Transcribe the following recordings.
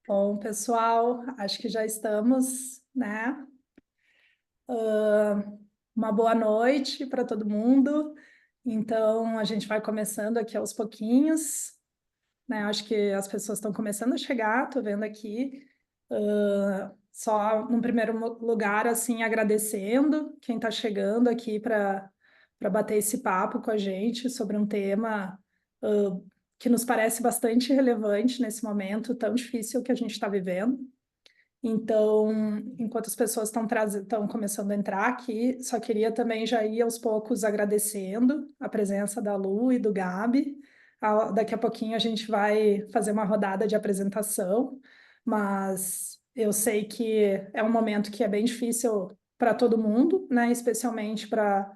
Bom, pessoal, acho que já estamos, né? Uma boa noite para todo mundo. Então, a gente vai começando aqui aos pouquinhos, né? Acho que as pessoas estão começando a chegar, estou vendo aqui. Só num primeiro lugar, assim, agradecendo quem está chegando aqui para bater esse papo com a gente sobre um tema que nos parece bastante relevante nesse momento tão difícil que a gente está vivendo. Então, enquanto as pessoas estão começando a entrar aqui, só queria também já ir aos poucos agradecendo a presença da Lu e do Gabi. Daqui a pouquinho a gente vai fazer uma rodada de apresentação, mas eu sei que é um momento que é bem difícil para todo mundo, né? Especialmente para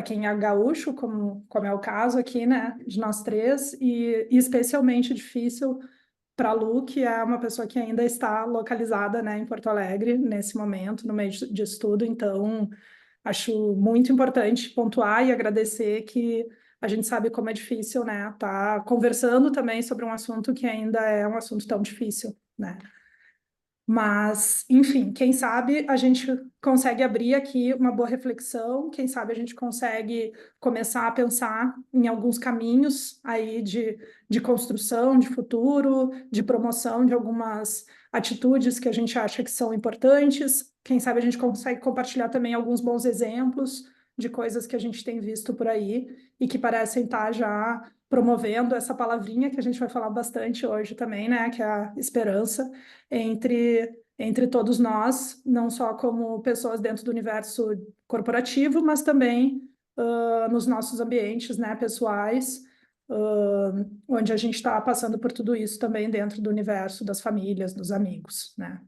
quem é gaúcho, como é o caso aqui, né? De nós três, e especialmente difícil para a Lu, que é uma pessoa que ainda está localizada, né, em Porto Alegre, nesse momento, no meio de estudo. Então, acho muito importante pontuar e agradecer que a gente sabe como é difícil, né, tá conversando também sobre um assunto que ainda é um assunto tão difícil, né. Mas, enfim, quem sabe a gente consegue abrir aqui uma boa reflexão, quem sabe a gente consegue começar a pensar em alguns caminhos aí de construção, de futuro, de promoção de algumas atitudes que a gente acha que são importantes. Quem sabe a gente consegue compartilhar também alguns bons exemplos de coisas que a gente tem visto por aí e que parecem estar já promovendo essa palavrinha que a gente vai falar bastante hoje também, né, que é a esperança entre todos nós, não só como pessoas dentro do universo corporativo, mas também nos nossos ambientes, né, pessoais, onde a gente está passando por tudo isso também dentro do universo das famílias, dos amigos, né?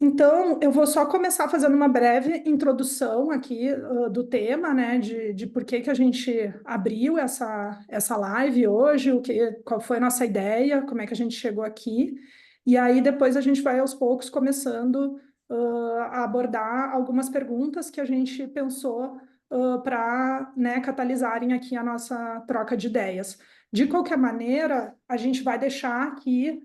Então, eu vou só começar fazendo uma breve introdução aqui do tema, né, de por que que a gente abriu essa live hoje, qual foi a nossa ideia, como é que a gente chegou aqui, e aí depois a gente vai aos poucos começando a abordar algumas perguntas que a gente pensou para, né, catalisarem aqui a nossa troca de ideias. De qualquer maneira, a gente vai deixar aqui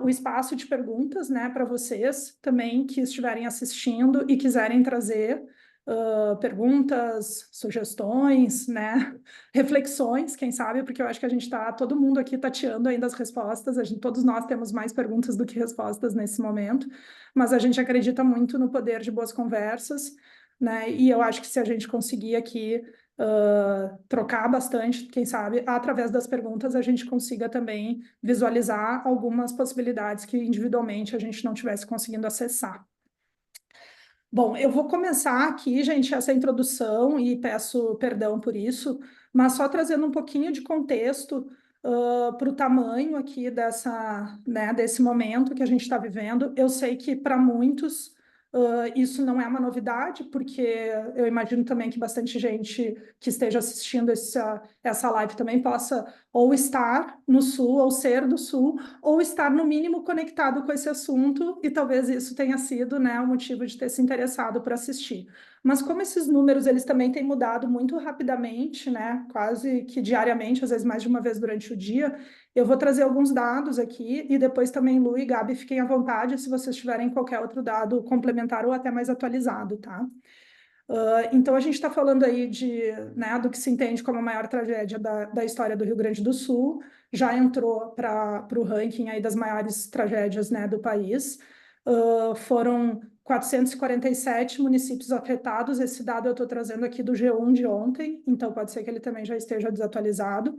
o espaço de perguntas, né, para vocês também que estiverem assistindo e quiserem trazer perguntas, sugestões, né, reflexões, quem sabe, porque eu acho que a gente está, todo mundo aqui tateando ainda as respostas, todos nós temos mais perguntas do que respostas nesse momento, mas a gente acredita muito no poder de boas conversas, né, e eu acho que se a gente conseguir aqui trocar bastante, quem sabe, através das perguntas a gente consiga também visualizar algumas possibilidades que individualmente a gente não tivesse conseguindo acessar. Bom, eu vou começar aqui, gente, essa introdução e peço perdão por isso, mas só trazendo um pouquinho de contexto para o tamanho aqui né, desse momento que a gente está vivendo. Eu sei que para muitos isso não é uma novidade, porque eu imagino também que bastante gente que esteja assistindo essa live também possa ou estar no Sul, ou ser do Sul, ou estar no mínimo conectado com esse assunto, e talvez isso tenha sido, né, o motivo de ter se interessado por assistir. Mas como esses números eles também têm mudado muito rapidamente, né, quase que diariamente, às vezes mais de uma vez durante o dia, eu vou trazer alguns dados aqui e depois também Lu e Gabi fiquem à vontade se vocês tiverem qualquer outro dado complementar ou até mais atualizado, tá? Então, a gente está falando aí né, do que se entende como a maior tragédia da história do Rio Grande do Sul, já entrou para o ranking aí das maiores tragédias, né, do país. Foram 447 municípios afetados, esse dado eu estou trazendo aqui do G1 de ontem, então pode ser que ele também já esteja desatualizado.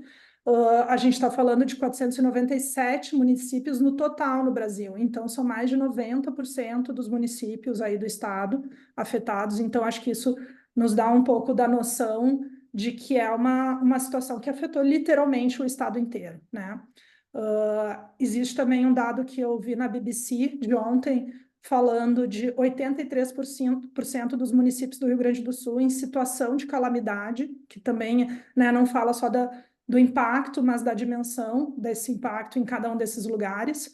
A gente está falando de 497 municípios no total no Brasil, então são mais de 90% dos municípios aí do estado afetados, então acho que isso nos dá um pouco da noção de que é uma situação que afetou literalmente o estado inteiro, né? Existe também um dado que eu vi na BBC de ontem, falando de 83% dos municípios do Rio Grande do Sul em situação de calamidade, que também, né, não fala só do impacto, mas da dimensão desse impacto em cada um desses lugares.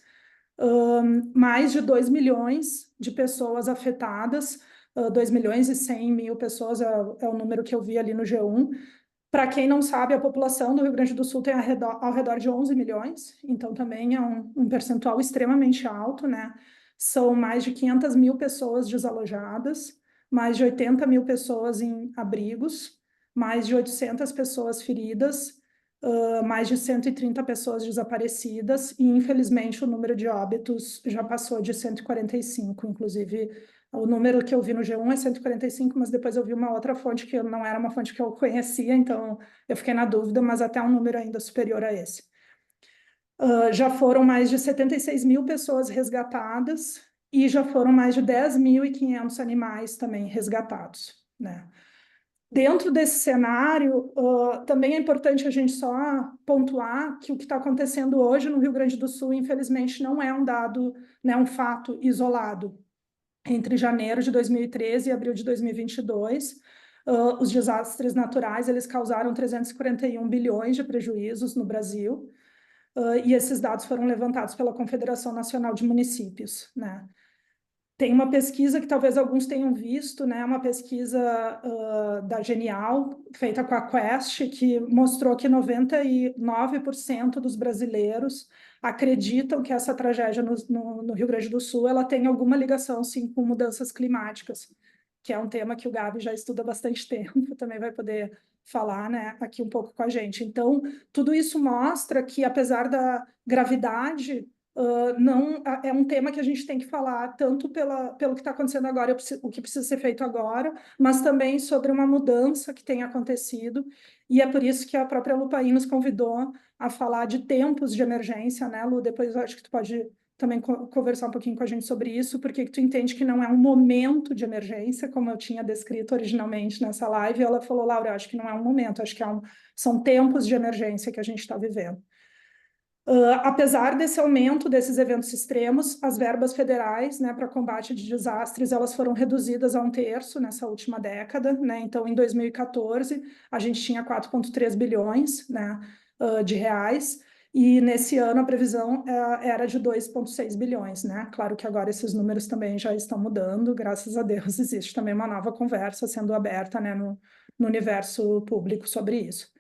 Mais de 2 milhões de pessoas afetadas, 2 milhões e 100 mil pessoas é o número que eu vi ali no G1, Para quem não sabe, a população do Rio Grande do Sul tem ao redor de 11 milhões, então também é um percentual extremamente alto, né? São mais de 500 mil pessoas desalojadas, mais de 80 mil pessoas em abrigos, mais de 800 pessoas feridas, mais de 130 pessoas desaparecidas, e infelizmente o número de óbitos já passou de 145, inclusive o número que eu vi no G1 é 145, mas depois eu vi uma outra fonte que não era uma fonte que eu conhecia, então eu fiquei na dúvida, mas até um número ainda superior a esse. Já foram mais de 76 mil pessoas resgatadas e já foram mais de 10.500 animais também resgatados, né? Dentro desse cenário, também é importante a gente só pontuar que o que está acontecendo hoje no Rio Grande do Sul, infelizmente, não é um dado, né, um fato isolado. Entre janeiro de 2013 e abril de 2022, os desastres naturais eles causaram 341 bilhões de prejuízos no Brasil, e esses dados foram levantados pela Confederação Nacional de Municípios, né? Tem uma pesquisa que talvez alguns tenham visto, né? Uma pesquisa da Genial, feita com a Quest, que mostrou que 99% dos brasileiros acreditam que essa tragédia no Rio Grande do Sul ela tem alguma ligação, sim, com mudanças climáticas, que é um tema que o Gabi já estuda há bastante tempo, também vai poder falar, né, aqui um pouco com a gente. Então, tudo isso mostra que, apesar da gravidade, não é um tema que a gente tem que falar tanto pelo que está acontecendo agora, o que precisa ser feito agora, mas também sobre uma mudança que tem acontecido, e é por isso que a própria Lupain nos convidou a falar de tempos de emergência, né, Lu? Depois eu acho que tu pode também conversar um pouquinho com a gente sobre isso, porque tu entende que não é um momento de emergência, como eu tinha descrito originalmente nessa live, e ela falou, Laura, eu acho que não é um momento, acho que são tempos de emergência que a gente está vivendo. Apesar desse aumento desses eventos extremos, as verbas federais, né, para combate de desastres, elas foram reduzidas a 1/3 nessa última década, né? Então, em 2014, a gente tinha 4,3 bilhões, né, de reais, e nesse ano a previsão era de 2,6 bilhões, né? Claro que agora esses números também já estão mudando, graças a Deus existe também uma nova conversa sendo aberta, né, no universo público sobre isso.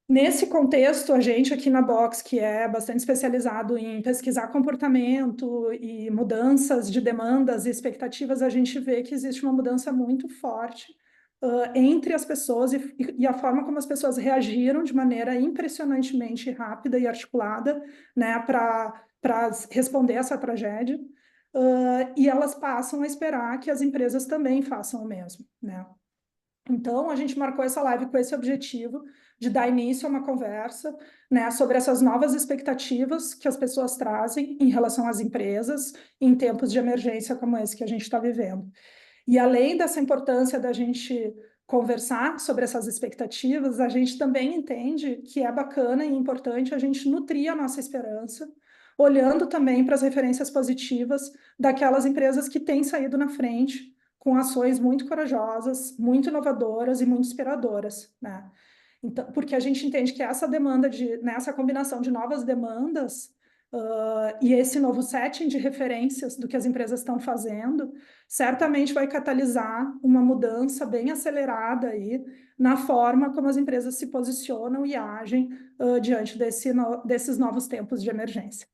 Nesse contexto, a gente aqui na Box, que é bastante especializado em pesquisar comportamento e mudanças de demandas e expectativas, a gente vê que existe uma mudança muito forte entre as pessoas e a forma como as pessoas reagiram de maneira impressionantemente rápida e articulada, né, para responder essa tragédia. E elas passam a esperar que as empresas também façam o mesmo, né? Então, a gente marcou essa live com esse objetivo de dar início a uma conversa, né, sobre essas novas expectativas que as pessoas trazem em relação às empresas em tempos de emergência como esse que a gente está vivendo. E além dessa importância da gente conversar sobre essas expectativas, a gente também entende que é bacana e importante a gente nutrir a nossa esperança, olhando também para as referências positivas daquelas empresas que têm saído na frente com ações muito corajosas, muito inovadoras e muito inspiradoras, né? Então, porque a gente entende que essa demanda nessa combinação de novas demandas e esse novo setting de referências do que as empresas estão fazendo, certamente vai catalisar uma mudança bem acelerada aí na forma como as empresas se posicionam e agem diante desses novos tempos de emergência.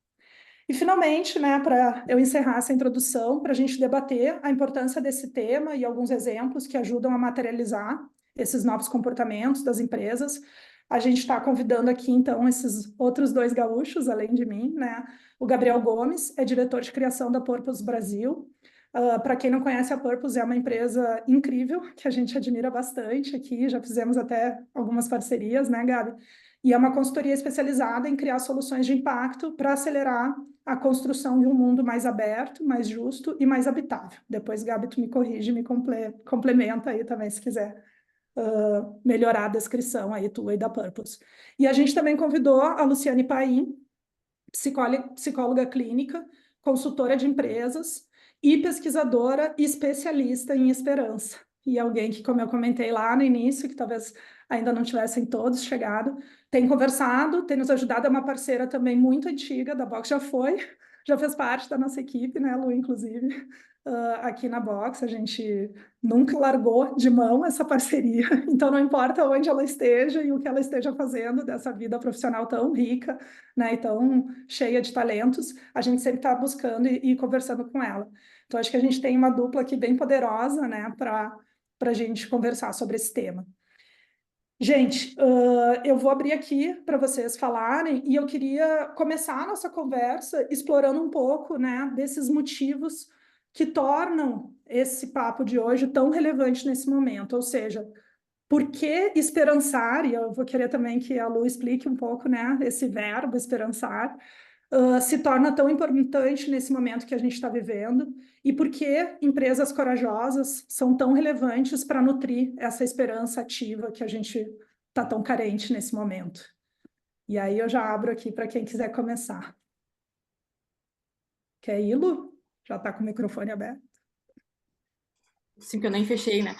E, finalmente, né, para eu encerrar essa introdução, para a gente debater a importância desse tema e alguns exemplos que ajudam a materializar esses novos comportamentos das empresas, a gente está convidando aqui, então, esses outros dois gaúchos, além de mim, né? O Gabriel Gomes é diretor de criação da Purpose Brasil. Para quem não conhece, a Purpose é uma empresa incrível, que a gente admira bastante aqui, já fizemos até algumas parcerias, né, Gabi? E é uma consultoria especializada em criar soluções de impacto para acelerar a construção de um mundo mais aberto, mais justo e mais habitável. Depois, Gabi, tu me corrige, me complementa aí também, se quiser melhorar a descrição aí tua e da Purpose. E a gente também convidou a Luciane Paim, psicóloga clínica, consultora de empresas e pesquisadora e especialista em esperança. E alguém que, como eu comentei lá no início, que talvez ainda não tivessem todos chegado, tem conversado, tem nos ajudado, é uma parceira também muito antiga da Box, já fez parte da nossa equipe, né, Lu, inclusive, aqui na Box, a gente nunca largou de mão essa parceria, então não importa onde ela esteja e o que ela esteja fazendo dessa vida profissional tão rica, né, e tão cheia de talentos, a gente sempre está buscando e conversando com ela. Então, acho que a gente tem uma dupla aqui bem poderosa, né, para a gente conversar sobre esse tema. Gente, eu vou abrir aqui para vocês falarem e eu queria começar a nossa conversa explorando um pouco, né, desses motivos que tornam esse papo de hoje tão relevante nesse momento. Ou seja, por que esperançar? E eu vou querer também que a Lu explique um pouco, né, esse verbo esperançar, se torna tão importante nesse momento que a gente está vivendo e por que empresas corajosas são tão relevantes para nutrir essa esperança ativa que a gente está tão carente nesse momento. E aí eu já abro aqui para quem quiser começar. Quer ir, Lu? Já está com o microfone aberto. Sim, que eu nem fechei, né?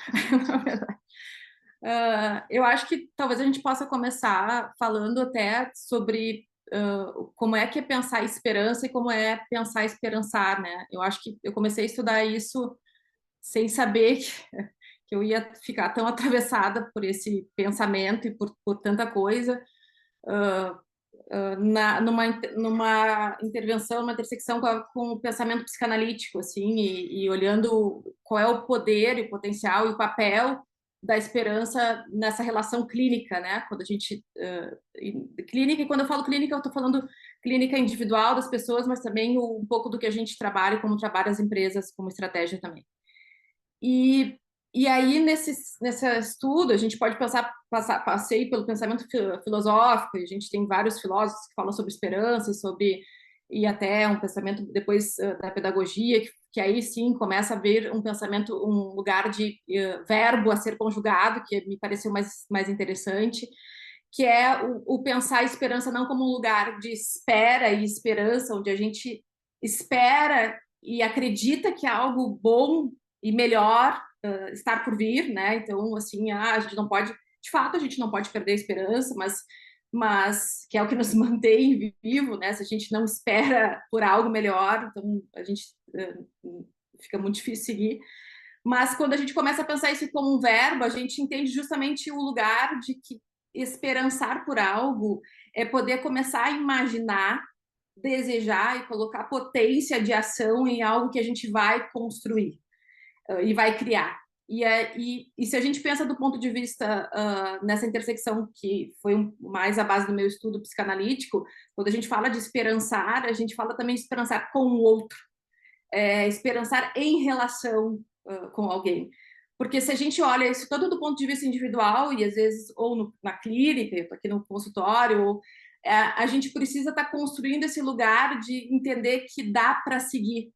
Eu acho que talvez a gente possa começar falando até sobre como é que é pensar esperança e como é pensar esperançar, né? Eu acho que eu comecei a estudar isso sem saber que eu ia ficar tão atravessada por esse pensamento e por tanta coisa. Numa intervenção, numa intersecção com o pensamento psicanalítico, assim, e olhando qual é o poder, o potencial e o papel da esperança nessa relação clínica, né? Quando a gente clínica, e quando eu falo clínica, eu estou falando clínica individual das pessoas, mas também um pouco do que a gente trabalha e como trabalha as empresas como estratégia também. E aí, nesse estudo, a gente pode passei pelo pensamento filosófico, e a gente tem vários filósofos que falam sobre esperança, e até um pensamento depois da pedagogia, que aí sim começa a ver um pensamento, um lugar de verbo a ser conjugado, que me pareceu mais interessante, que é o pensar a esperança não como um lugar de espera e esperança, onde a gente espera e acredita que algo bom e melhor estar por vir, né? Então, assim, a gente não pode, de fato, a gente não pode perder a esperança, mas que é o que nos mantém vivo, né? Se a gente não espera por algo melhor, então a gente fica muito difícil seguir. Mas quando a gente começa a pensar isso como um verbo, a gente entende justamente o lugar de que esperançar por algo é poder começar a imaginar, desejar e colocar potência de ação em algo que a gente vai construir e vai criar. E se a gente pensa do ponto de vista nessa intersecção que foi mais a base do meu estudo psicanalítico, quando a gente fala de esperançar, a gente fala também de esperançar com o outro, esperançar em relação com alguém. Porque se a gente olha isso todo do ponto de vista individual, e às vezes, ou na clínica, eu estou aqui no consultório, ou, a gente precisa estar construindo esse lugar de entender que dá para seguir,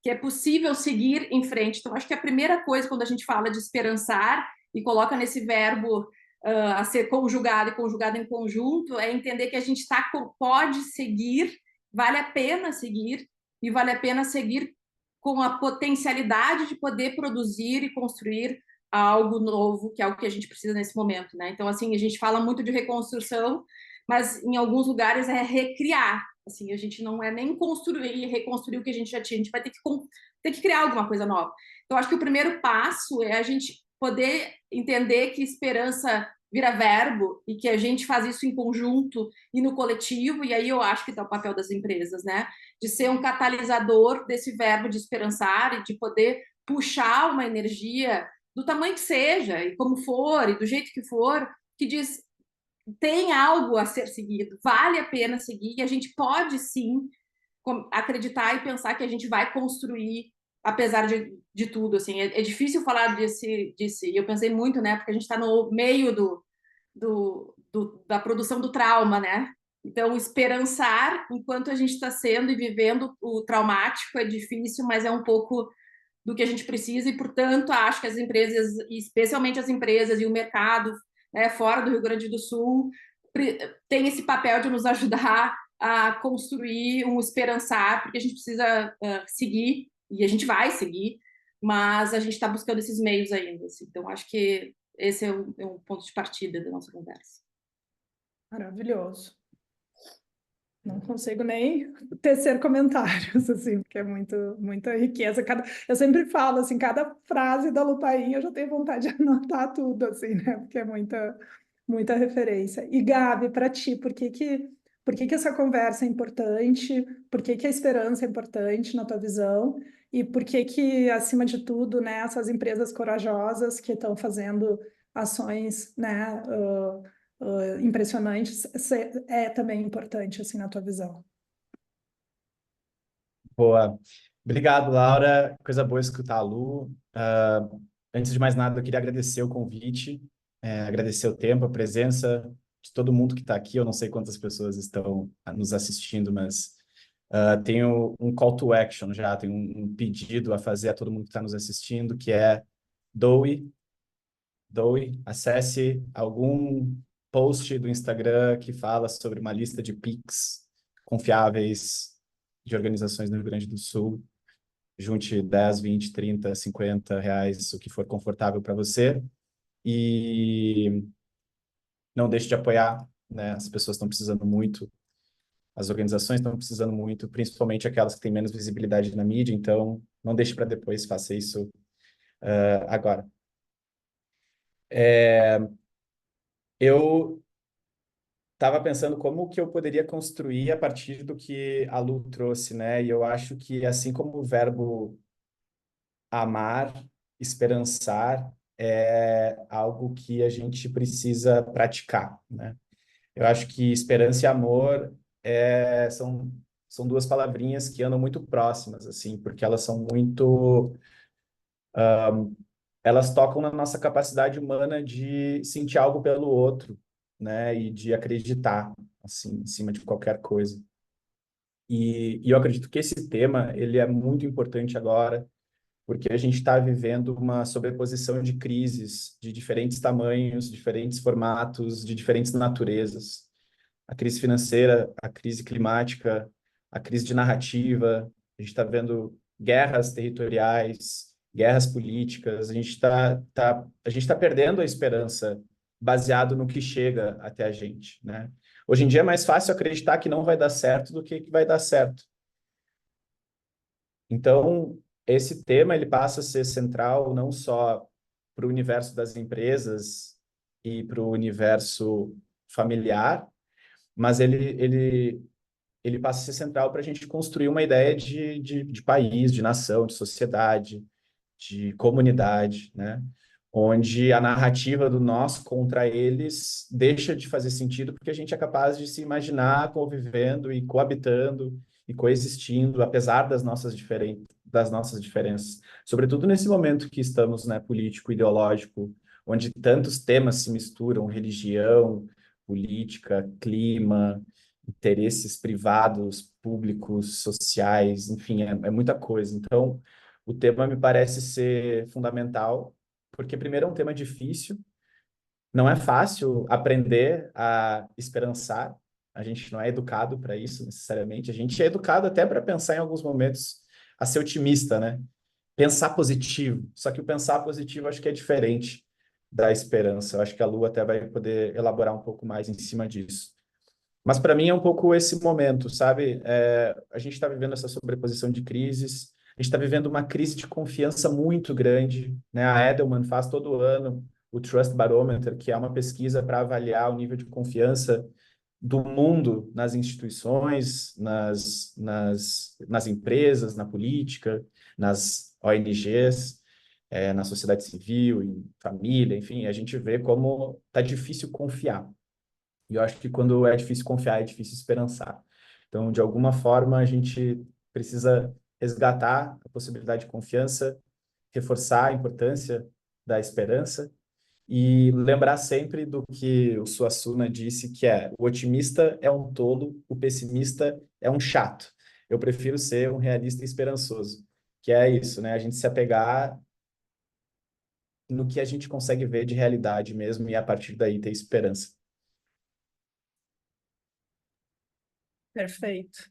que é possível seguir em frente. Então, acho que a primeira coisa, quando a gente fala de esperançar e coloca nesse verbo a ser conjugado e conjugado em conjunto, é entender que a gente pode seguir, vale a pena seguir, e vale a pena seguir com a potencialidade de poder produzir e construir algo novo, que é o que a gente precisa nesse momento, né? Então, assim, a gente fala muito de reconstrução, mas em alguns lugares é recriar. Assim, a gente não é nem construir e reconstruir o que a gente já tinha, a gente vai ter que criar alguma coisa nova. Então, acho que o primeiro passo é a gente poder entender que esperança vira verbo e que a gente faz isso em conjunto e no coletivo, e aí eu acho que está o papel das empresas, né? De ser um catalisador desse verbo de esperançar e de poder puxar uma energia do tamanho que seja, e como for, e do jeito que for, que diz tem algo a ser seguido, vale a pena seguir, e a gente pode sim acreditar e pensar que a gente vai construir, apesar de tudo, assim, é difícil falar e eu pensei muito, né, porque a gente está no meio da produção do trauma, né, então esperançar enquanto a gente está sendo e vivendo o traumático é difícil, mas é um pouco do que a gente precisa, e portanto acho que as empresas, especialmente as empresas e o mercado, né, fora do Rio Grande do Sul, tem esse papel de nos ajudar a construir um esperançar, porque a gente precisa seguir, e a gente vai seguir, mas a gente está buscando esses meios ainda. Assim. Então, acho que esse é um ponto de partida da nossa conversa. Maravilhoso. Não consigo nem tecer comentários, assim, porque é muita riqueza. Eu sempre falo, assim, cada frase da Lupain eu já tenho vontade de anotar tudo, assim, né? Porque é muita referência. E, Gabi, para ti, por que que essa conversa é importante? Por que que a esperança é importante na tua visão? E por que que, acima de tudo, né, essas empresas corajosas que estão fazendo ações, né, impressionantes, é também importante, assim, na tua visão. Boa. Obrigado, Laura. Coisa boa escutar a Lu. Antes de mais nada, eu queria agradecer o convite, agradecer o tempo, a presença de todo mundo que está aqui. Eu não sei quantas pessoas estão nos assistindo, mas tenho um call to action já, tenho um pedido a fazer a todo mundo que está nos assistindo, que é doe, acesse algum post do Instagram que fala sobre uma lista de Pix confiáveis de organizações no Rio Grande do Sul. Junte 10, 20, 30, 50 reais, o que for confortável para você. E não deixe de apoiar, né? As pessoas estão precisando muito, as organizações estão precisando muito, principalmente aquelas que têm menos visibilidade na mídia. Então, não deixe para depois, faça isso agora. Eu estava pensando como que eu poderia construir a partir do que a Lu trouxe, né? E eu acho que, assim como o verbo amar, esperançar, é algo que a gente precisa praticar, né? Eu acho que esperança e amor são duas palavrinhas que andam muito próximas, assim, porque elas são muito... Elas tocam na nossa capacidade humana de sentir algo pelo outro, né? E de acreditar, assim, em cima de qualquer coisa. E eu acredito que esse tema, ele é muito importante agora, porque a gente está vivendo uma sobreposição de crises de diferentes tamanhos, diferentes formatos, de diferentes naturezas. A crise financeira, a crise climática, a crise de narrativa, a gente está vendo guerras territoriais, guerras políticas, a gente tá perdendo a esperança baseado no que chega até a gente, né? Hoje em dia é mais fácil acreditar que não vai dar certo do que vai dar certo. Então, esse tema ele passa a ser central não só para o universo das empresas e para o universo familiar, mas ele passa a ser central para a gente construir uma ideia de país, de nação, de sociedade, de comunidade, né? Onde a narrativa do nós contra eles deixa de fazer sentido porque a gente é capaz de se imaginar convivendo e coabitando e coexistindo, apesar das nossas diferenças. Sobretudo nesse momento que estamos, né, político, ideológico, onde tantos temas se misturam, religião, política, clima, interesses privados, públicos, sociais, enfim, é muita coisa. Então, o tema me parece ser fundamental, porque, primeiro, é um tema difícil, não é fácil aprender a esperançar, a gente não é educado para isso necessariamente, a gente é educado até para pensar em alguns momentos a ser otimista, né? Pensar positivo, só que o pensar positivo acho que é diferente da esperança, eu acho que a Lu até vai poder elaborar um pouco mais em cima disso. Mas para mim é um pouco esse momento, sabe? A gente está vivendo essa sobreposição de crises, a gente está vivendo uma crise de confiança muito grande, né? A Edelman faz todo ano o Trust Barometer, que é uma pesquisa para avaliar o nível de confiança do mundo nas instituições, nas empresas, na política, nas ONGs, na sociedade civil, em família, enfim, a gente vê como está difícil confiar. E eu acho que quando é difícil confiar, é difícil esperançar. Então, de alguma forma, a gente precisa resgatar a possibilidade de confiança, reforçar a importância da esperança e lembrar sempre do que o Suassuna disse, que é: o otimista é um tolo, o pessimista é um chato. Eu prefiro ser um realista esperançoso, que é isso, né? A gente se apegar no que a gente consegue ver de realidade mesmo e a partir daí ter esperança. Perfeito.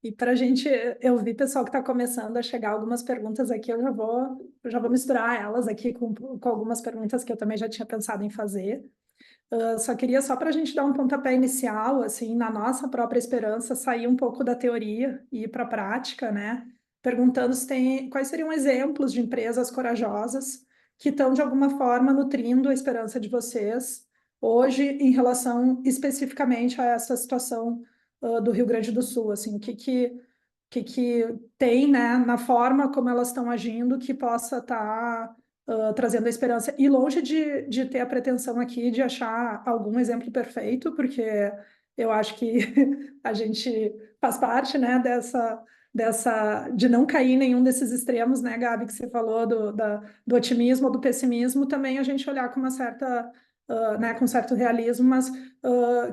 E para a gente, eu vi pessoal que está começando a chegar algumas perguntas aqui, eu já vou misturar elas aqui com algumas perguntas que eu também já tinha pensado em fazer. Só queria, só para a gente dar um pontapé inicial, assim, na nossa própria esperança, sair um pouco da teoria e ir para a prática, né? Perguntando se tem, quais seriam exemplos de empresas corajosas que estão, de alguma forma, nutrindo a esperança de vocês hoje em relação especificamente a essa situação, do Rio Grande do Sul, assim, o que tem, né, na forma como elas estão agindo que possa estar trazendo a esperança. E longe de ter a pretensão aqui de achar algum exemplo perfeito, porque eu acho que a gente faz parte, né, de não cair em nenhum desses extremos, né, Gabi, que você falou do otimismo ou do pessimismo, também a gente olhar com uma certa, né, com certo realismo, mas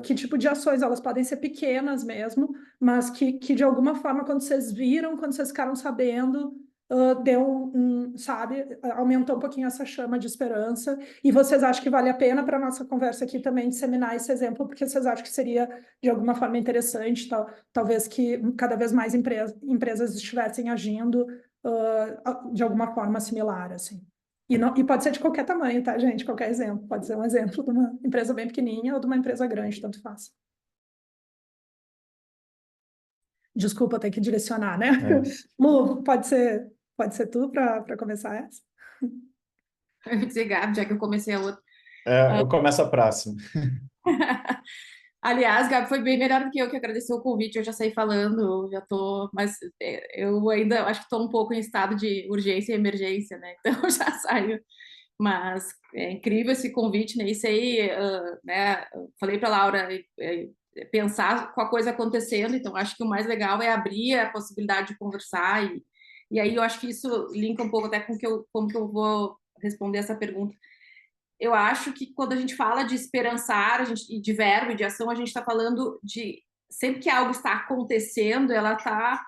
que tipo de ações, elas podem ser pequenas mesmo, mas que de alguma forma, quando vocês viram, quando vocês ficaram sabendo, deu sabe, aumentou um pouquinho essa chama de esperança, e vocês acham que vale a pena para a nossa conversa aqui também disseminar esse exemplo, porque vocês acham que seria de alguma forma interessante, talvez que cada vez mais empresas estivessem agindo de alguma forma similar, assim. E pode ser de qualquer tamanho, tá, gente? Qualquer exemplo. Pode ser um exemplo de uma empresa bem pequenininha ou de uma empresa grande, tanto faz. Desculpa ter que direcionar, né? É. Lu, pode ser tu para começar essa? Eu ia dizer, Gabi, já que eu comecei a outra. Eu começo a próxima. Aliás, Gabi, foi bem melhor do que eu que agradecer o convite. Eu já saí falando, já tô, mas eu ainda acho que estou um pouco em estado de urgência e emergência, né? Então eu já saio. Mas é incrível esse convite, né? Isso aí, né? Falei para Laura pensar com a coisa acontecendo. Então acho que o mais legal é abrir a possibilidade de conversar e aí eu acho que isso linka um pouco até com como que eu vou responder essa pergunta. Eu acho que quando a gente fala de esperançar, de verbo e de ação, a gente está falando de sempre que algo está acontecendo, ela está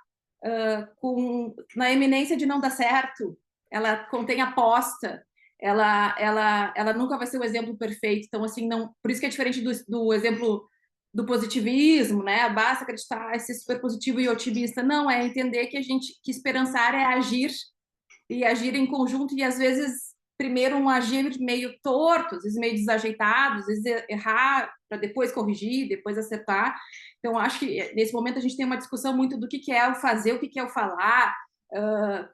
na iminência de não dar certo, ela contém aposta, ela nunca vai ser o exemplo perfeito. Então, assim, não, por isso que é diferente do exemplo do positivismo, né? Basta acreditar, ser super positivo e otimista. Não, é entender que esperançar é agir e agir em conjunto e às vezes primeiro um agir meio torto, às vezes meio desajeitado, às vezes errar para depois corrigir, depois acertar. Então acho que nesse momento a gente tem uma discussão muito do que é o fazer, o que é o falar,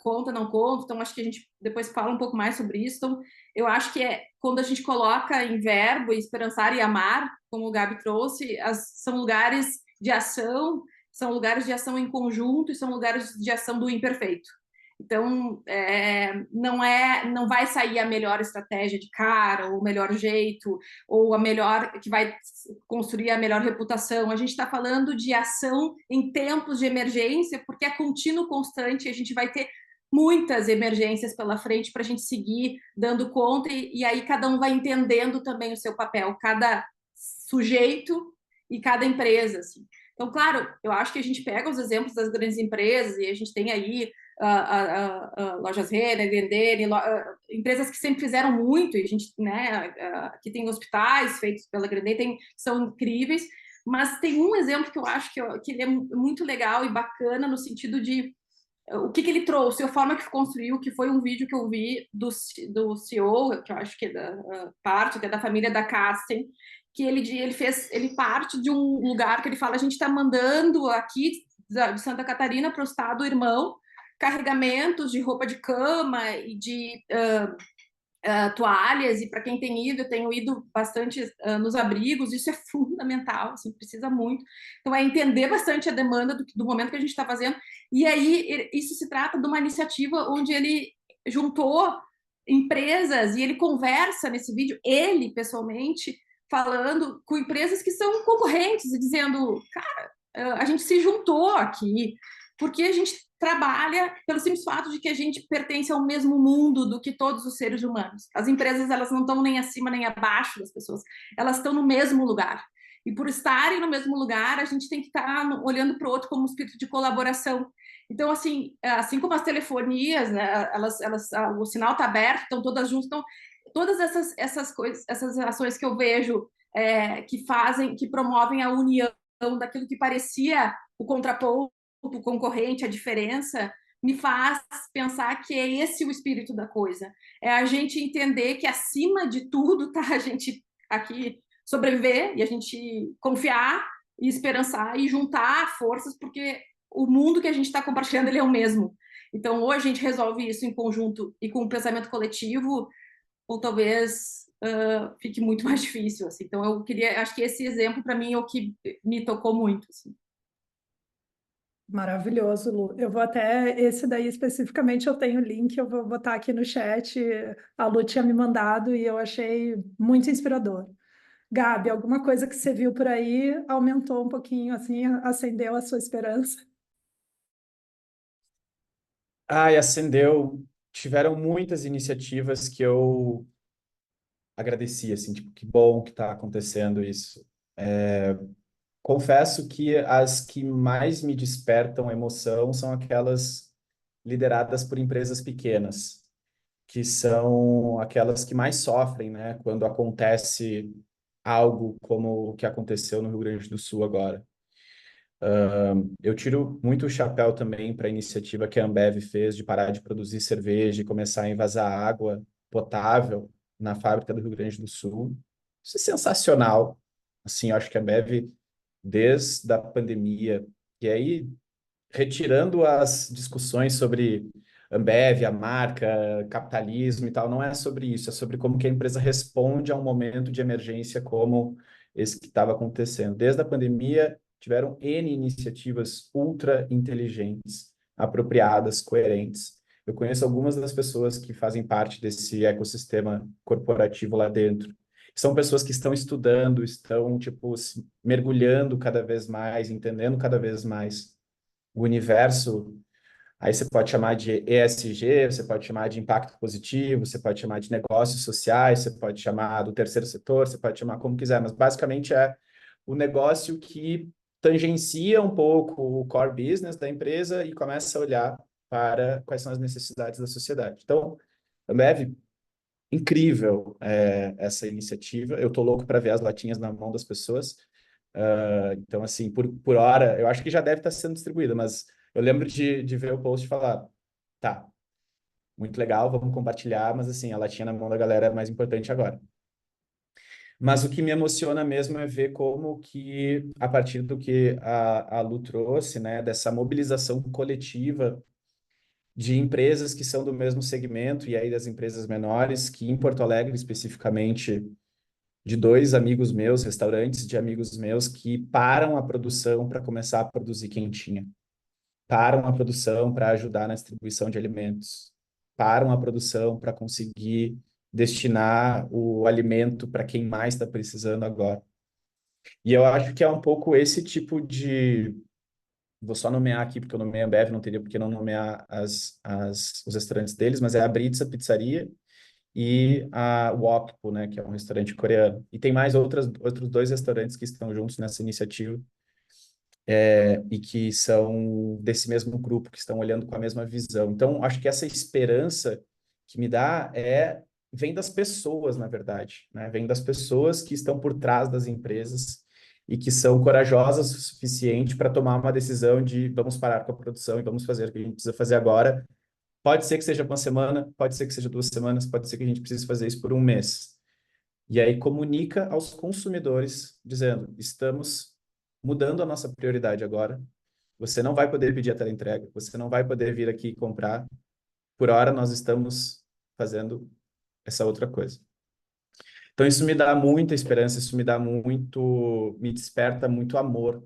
conta, não conta. Então acho que a gente depois fala um pouco mais sobre isso. Então eu acho que quando a gente coloca em verbo esperançar e amar, como o Gabi trouxe, são lugares de ação, são lugares de ação em conjunto e são lugares de ação do imperfeito. Então, não vai sair a melhor estratégia de cara, ou o melhor jeito, ou a melhor que vai construir a melhor reputação. A gente está falando de ação em tempos de emergência, porque é contínuo, constante, a gente vai ter muitas emergências pela frente para a gente seguir dando conta, e aí cada um vai entendendo também o seu papel, cada sujeito e cada empresa, assim. Então, claro, eu acho que a gente pega os exemplos das grandes empresas e a gente tem aí Lojas Renner, Grendene, empresas que sempre fizeram muito, e a gente, né, aqui tem hospitais feitos pela Grendene, são incríveis, mas tem um exemplo que eu acho que ele é muito legal e bacana no sentido de o que ele trouxe, a forma que construiu, que foi um vídeo que eu vi do CEO, que eu acho que é da parte, que é da família da Casten, que ele parte de um lugar que ele fala, a gente está mandando aqui de Santa Catarina para o estado irmão carregamentos de roupa de cama e de toalhas, e para quem tem ido, eu tenho ido bastante nos abrigos, isso é fundamental, assim, precisa muito. Então, é entender bastante a demanda do momento que a gente está fazendo, e aí isso se trata de uma iniciativa onde ele juntou empresas, e ele conversa nesse vídeo, ele, pessoalmente, falando com empresas que são concorrentes, e dizendo, cara, a gente se juntou aqui, porque a gente trabalha pelo simples fato de que a gente pertence ao mesmo mundo do que todos os seres humanos. As empresas, elas não estão nem acima nem abaixo das pessoas, elas estão no mesmo lugar. E por estarem no mesmo lugar, a gente tem que estar olhando para o outro como um espírito de colaboração. Então, assim como as telefonias, né, o sinal está aberto, estão todas juntas. Então, todas essas coisas, essas ações que eu vejo que promovem a união daquilo que parecia o contraponto, o concorrente, a diferença, me faz pensar que é esse o espírito da coisa. É a gente entender que acima de tudo tá a gente aqui sobreviver e a gente confiar e esperançar e juntar forças, porque o mundo que a gente está compartilhando ele é o mesmo. Então, ou a gente resolve isso em conjunto e com um pensamento coletivo, ou talvez fique muito mais difícil, assim. Então, acho que esse exemplo, para mim, é o que me tocou muito, assim. Maravilhoso, Lu. Eu vou até, esse daí especificamente eu tenho o link, eu vou botar aqui no chat. A Lu tinha me mandado e eu achei muito inspirador. Gabi, alguma coisa que você viu por aí aumentou um pouquinho, assim, acendeu a sua esperança? E acendeu. Tiveram muitas iniciativas que eu agradeci, assim, tipo, que bom que está acontecendo isso. Confesso que as que mais me despertam emoção são aquelas lideradas por empresas pequenas, que são aquelas que mais sofrem, né, quando acontece algo como o que aconteceu no Rio Grande do Sul agora. Eu tiro muito o chapéu também para a iniciativa que a Ambev fez de parar de produzir cerveja e começar a envasar água potável na fábrica do Rio Grande do Sul. Isso é sensacional. Assim, eu acho que a Ambev, desde a pandemia, e aí retirando as discussões sobre Ambev, a marca, capitalismo e tal, não é sobre isso, é sobre como que a empresa responde a um momento de emergência como esse que estava acontecendo. Desde a pandemia, tiveram N iniciativas ultra inteligentes, apropriadas, coerentes. Eu conheço algumas das pessoas que fazem parte desse ecossistema corporativo lá dentro. São pessoas que estão estudando, estão, tipo, se mergulhando cada vez mais, entendendo cada vez mais o universo. Aí você pode chamar de ESG, você pode chamar de impacto positivo, você pode chamar de negócios sociais, você pode chamar do terceiro setor, você pode chamar como quiser, mas basicamente é o negócio que tangencia um pouco o core business da empresa e começa a olhar para quais são as necessidades da sociedade. Então, Ambev, incrível essa iniciativa. Eu tô louco para ver as latinhas na mão das pessoas. Então, assim, por hora, eu acho que já deve estar sendo distribuída, mas eu lembro de ver o post e falar, tá, muito legal, vamos compartilhar, mas assim, a latinha na mão da galera é mais importante agora. Mas o que me emociona mesmo é ver como que, a partir do que a Lu trouxe, né, dessa mobilização coletiva de empresas que são do mesmo segmento, e aí das empresas menores, que em Porto Alegre, especificamente, de dois amigos meus, restaurantes de amigos meus, que param a produção para começar a produzir quentinha. Param a produção para ajudar na distribuição de alimentos. Param a produção para conseguir destinar o alimento para quem mais está precisando agora. E eu acho que é um pouco esse tipo de. Vou só nomear aqui, porque eu nomeei a Ambev, não teria por que não nomear os restaurantes deles, mas é a Britza Pizzaria e a Wokpo, né, que é um restaurante coreano. E tem mais outros dois restaurantes que estão juntos nessa iniciativa, e que são desse mesmo grupo, que estão olhando com a mesma visão. Então, acho que essa esperança que me dá vem das pessoas, na verdade, né? Vem das pessoas que estão por trás das empresas e que são corajosas o suficiente para tomar uma decisão de vamos parar com a produção e vamos fazer o que a gente precisa fazer agora. Pode ser que seja uma semana, pode ser que seja 2 semanas, pode ser que a gente precise fazer isso por um mês. E aí comunica aos consumidores, dizendo, estamos mudando a nossa prioridade agora. Você não vai poder pedir a teleentrega, você não vai poder vir aqui comprar. Por hora, nós estamos fazendo essa outra coisa. Então, isso me dá muita esperança, isso me desperta muito amor,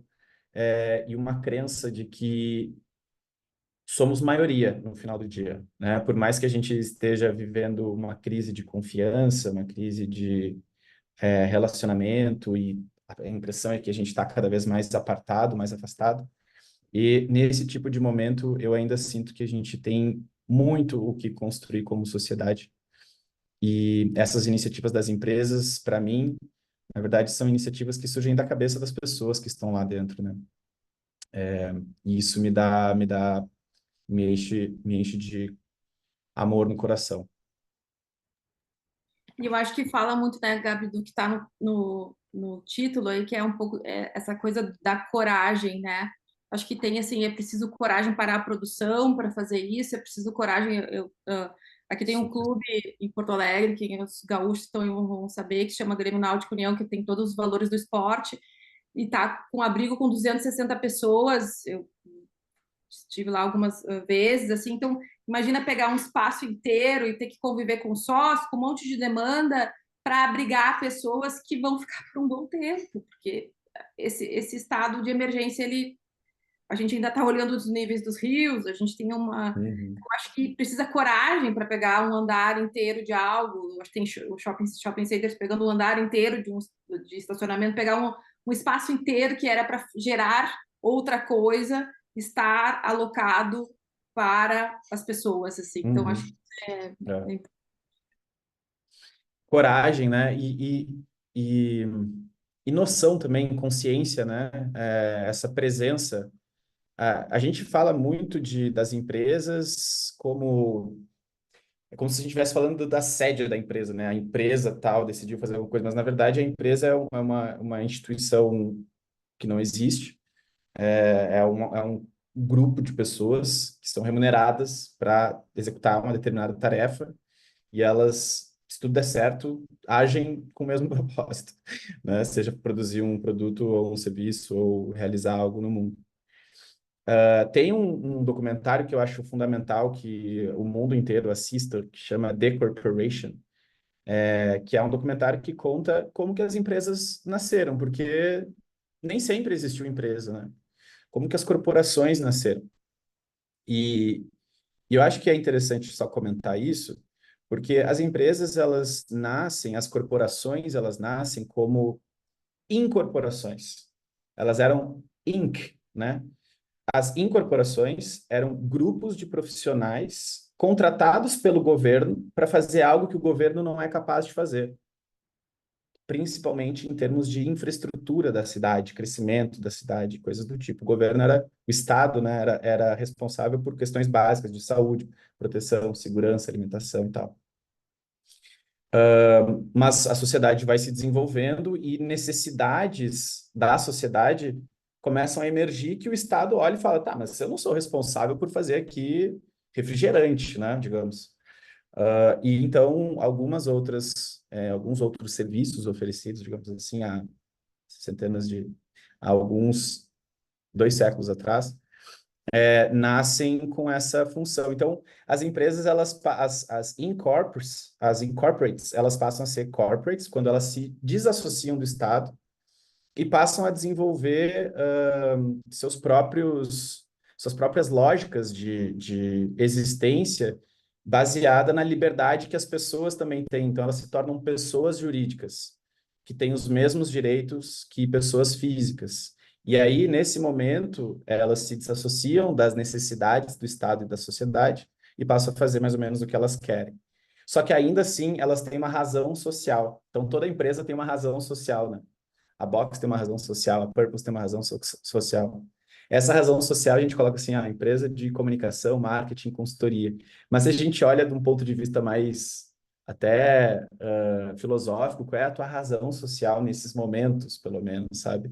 e uma crença de que somos maioria no final do dia, né? Por mais que a gente esteja vivendo uma crise de confiança, uma crise de relacionamento, e a impressão é que a gente está cada vez mais apartado, mais afastado. E nesse tipo de momento, eu ainda sinto que a gente tem muito o que construir como sociedade. E essas iniciativas das empresas, para mim, na verdade, são iniciativas que surgem da cabeça das pessoas que estão lá dentro, né? E isso me enche de amor no coração. E eu acho que fala muito, né, Gabi, do que está no título aí, que é um pouco essa coisa da coragem, né? Acho que tem, assim, é preciso coragem para a produção para fazer isso, é preciso coragem. Aqui tem um clube em Porto Alegre, que os gaúchos vão saber, que se chama Grêmio Náutico União, que tem todos os valores do esporte, e está com abrigo com 260 pessoas. Eu estive lá algumas vezes, assim, então imagina pegar um espaço inteiro e ter que conviver com sócios, com um monte de demanda para abrigar pessoas que vão ficar por um bom tempo, porque esse estado de emergência, a gente ainda está olhando os níveis dos rios, a gente tem eu acho que precisa coragem para pegar um andar inteiro de algo, eu acho que tem o shopping centers pegando um andar inteiro de estacionamento, pegar um espaço inteiro que era para gerar outra coisa, estar alocado para as pessoas, assim. Então, acho que é coragem, né? E, e noção também, consciência, né? Essa presença. A gente fala muito das empresas como... É como se a gente estivesse falando da sede da empresa, né? A empresa tal decidiu fazer alguma coisa, mas na verdade a empresa é uma instituição que não existe, é um grupo de pessoas que são remuneradas para executar uma determinada tarefa e elas, se tudo der certo, agem com o mesmo propósito, né? Seja produzir um produto ou um serviço ou realizar algo no mundo. Tem um documentário que eu acho fundamental que o mundo inteiro assista, que chama The Corporation, que é um documentário que conta como que as empresas nasceram, porque nem sempre existiu empresa, né? Como que as corporações nasceram. E, e eu acho que é interessante só comentar isso, porque as empresas, elas nascem, as corporações, elas nascem como incorporações. Elas eram Inc., né? As incorporações eram grupos de profissionais contratados pelo governo para fazer algo que o governo não é capaz de fazer, principalmente em termos de infraestrutura da cidade, crescimento da cidade, coisas do tipo. O Estado, né, era responsável por questões básicas de saúde, proteção, segurança, alimentação e tal. Mas a sociedade vai se desenvolvendo e necessidades da sociedade começam a emergir que o Estado olha e fala, tá, mas eu não sou responsável por fazer aqui refrigerante, né, digamos. E então alguns outros serviços oferecidos, digamos assim, há alguns 2 séculos atrás, nascem com essa função. Então, as empresas, as incorporates, elas passam a ser corporates quando elas se desassociam do Estado e passam a desenvolver suas próprias lógicas de existência baseada na liberdade que as pessoas também têm. Então, elas se tornam pessoas jurídicas, que têm os mesmos direitos que pessoas físicas. E aí, nesse momento, elas se desassociam das necessidades do Estado e da sociedade e passam a fazer mais ou menos o que elas querem. Só que ainda assim, elas têm uma razão social. Então, toda empresa tem uma razão social, né? A Box tem uma razão social, a Purpose tem uma razão social. Essa razão social a gente coloca assim, a empresa de comunicação, marketing, consultoria. Mas se a gente olha de um ponto de vista mais até filosófico, qual é a tua razão social nesses momentos, pelo menos, sabe?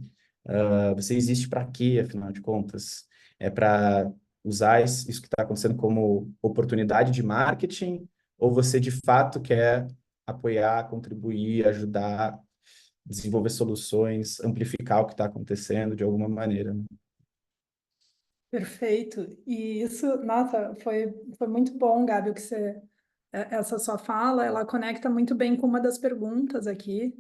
Você existe para quê, afinal de contas? É para usar isso que está acontecendo como oportunidade de marketing, ou você de fato quer apoiar, contribuir, ajudar, desenvolver soluções, amplificar o que está acontecendo de alguma maneira, né? Perfeito. E isso, nossa, foi muito bom, Gabi, essa sua fala, ela conecta muito bem com uma das perguntas aqui.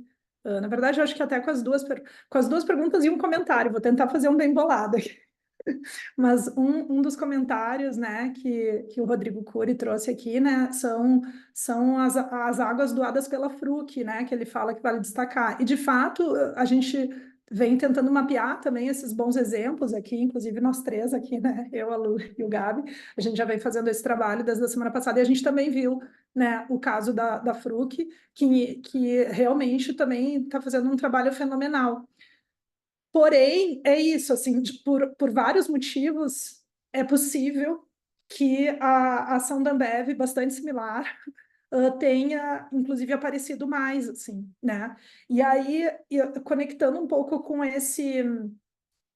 Na verdade, eu acho que até com as duas perguntas e um comentário, vou tentar fazer um bem bolado aqui. Mas um dos comentários, né, que o Rodrigo Cury trouxe aqui, né, são as águas doadas pela FRUC, né, que ele fala que vale destacar. E, de fato, a gente vem tentando mapear também esses bons exemplos aqui, inclusive nós três aqui, né, eu, a Lu e o Gabi, a gente já vem fazendo esse trabalho desde a semana passada e a gente também viu, né, o caso da FRUC, que realmente também está fazendo um trabalho fenomenal. Porém, é isso, assim, por vários motivos, é possível que a ação da Ambev, bastante similar, tenha, inclusive, aparecido mais, assim, né? E aí, conectando um pouco com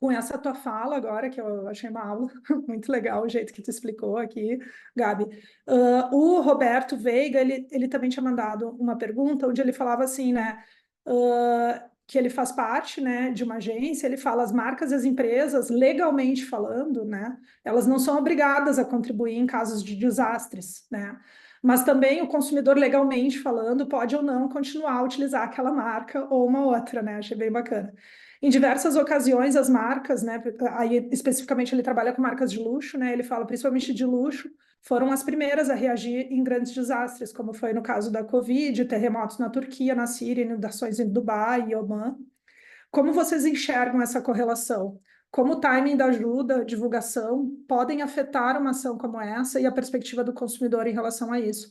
com essa tua fala agora, que eu achei uma aula muito legal, o jeito que tu explicou aqui, Gabi. O Roberto Veiga, ele também tinha mandado uma pergunta onde ele falava assim, né, que ele faz parte, né, de uma agência, ele fala as marcas e as empresas, legalmente falando, né, elas não são obrigadas a contribuir em casos de desastres, né, mas também o consumidor, legalmente falando, pode ou não continuar a utilizar aquela marca ou uma outra, né, achei bem bacana. Em diversas ocasiões, as marcas, né, aí especificamente ele trabalha com marcas de luxo, né, ele fala principalmente de luxo, foram as primeiras a reagir em grandes desastres, como foi no caso da Covid, terremotos na Turquia, na Síria, inundações em Dubai e Omã. Como vocês enxergam essa correlação? Como o timing da ajuda, divulgação, podem afetar uma ação como essa e a perspectiva do consumidor em relação a isso?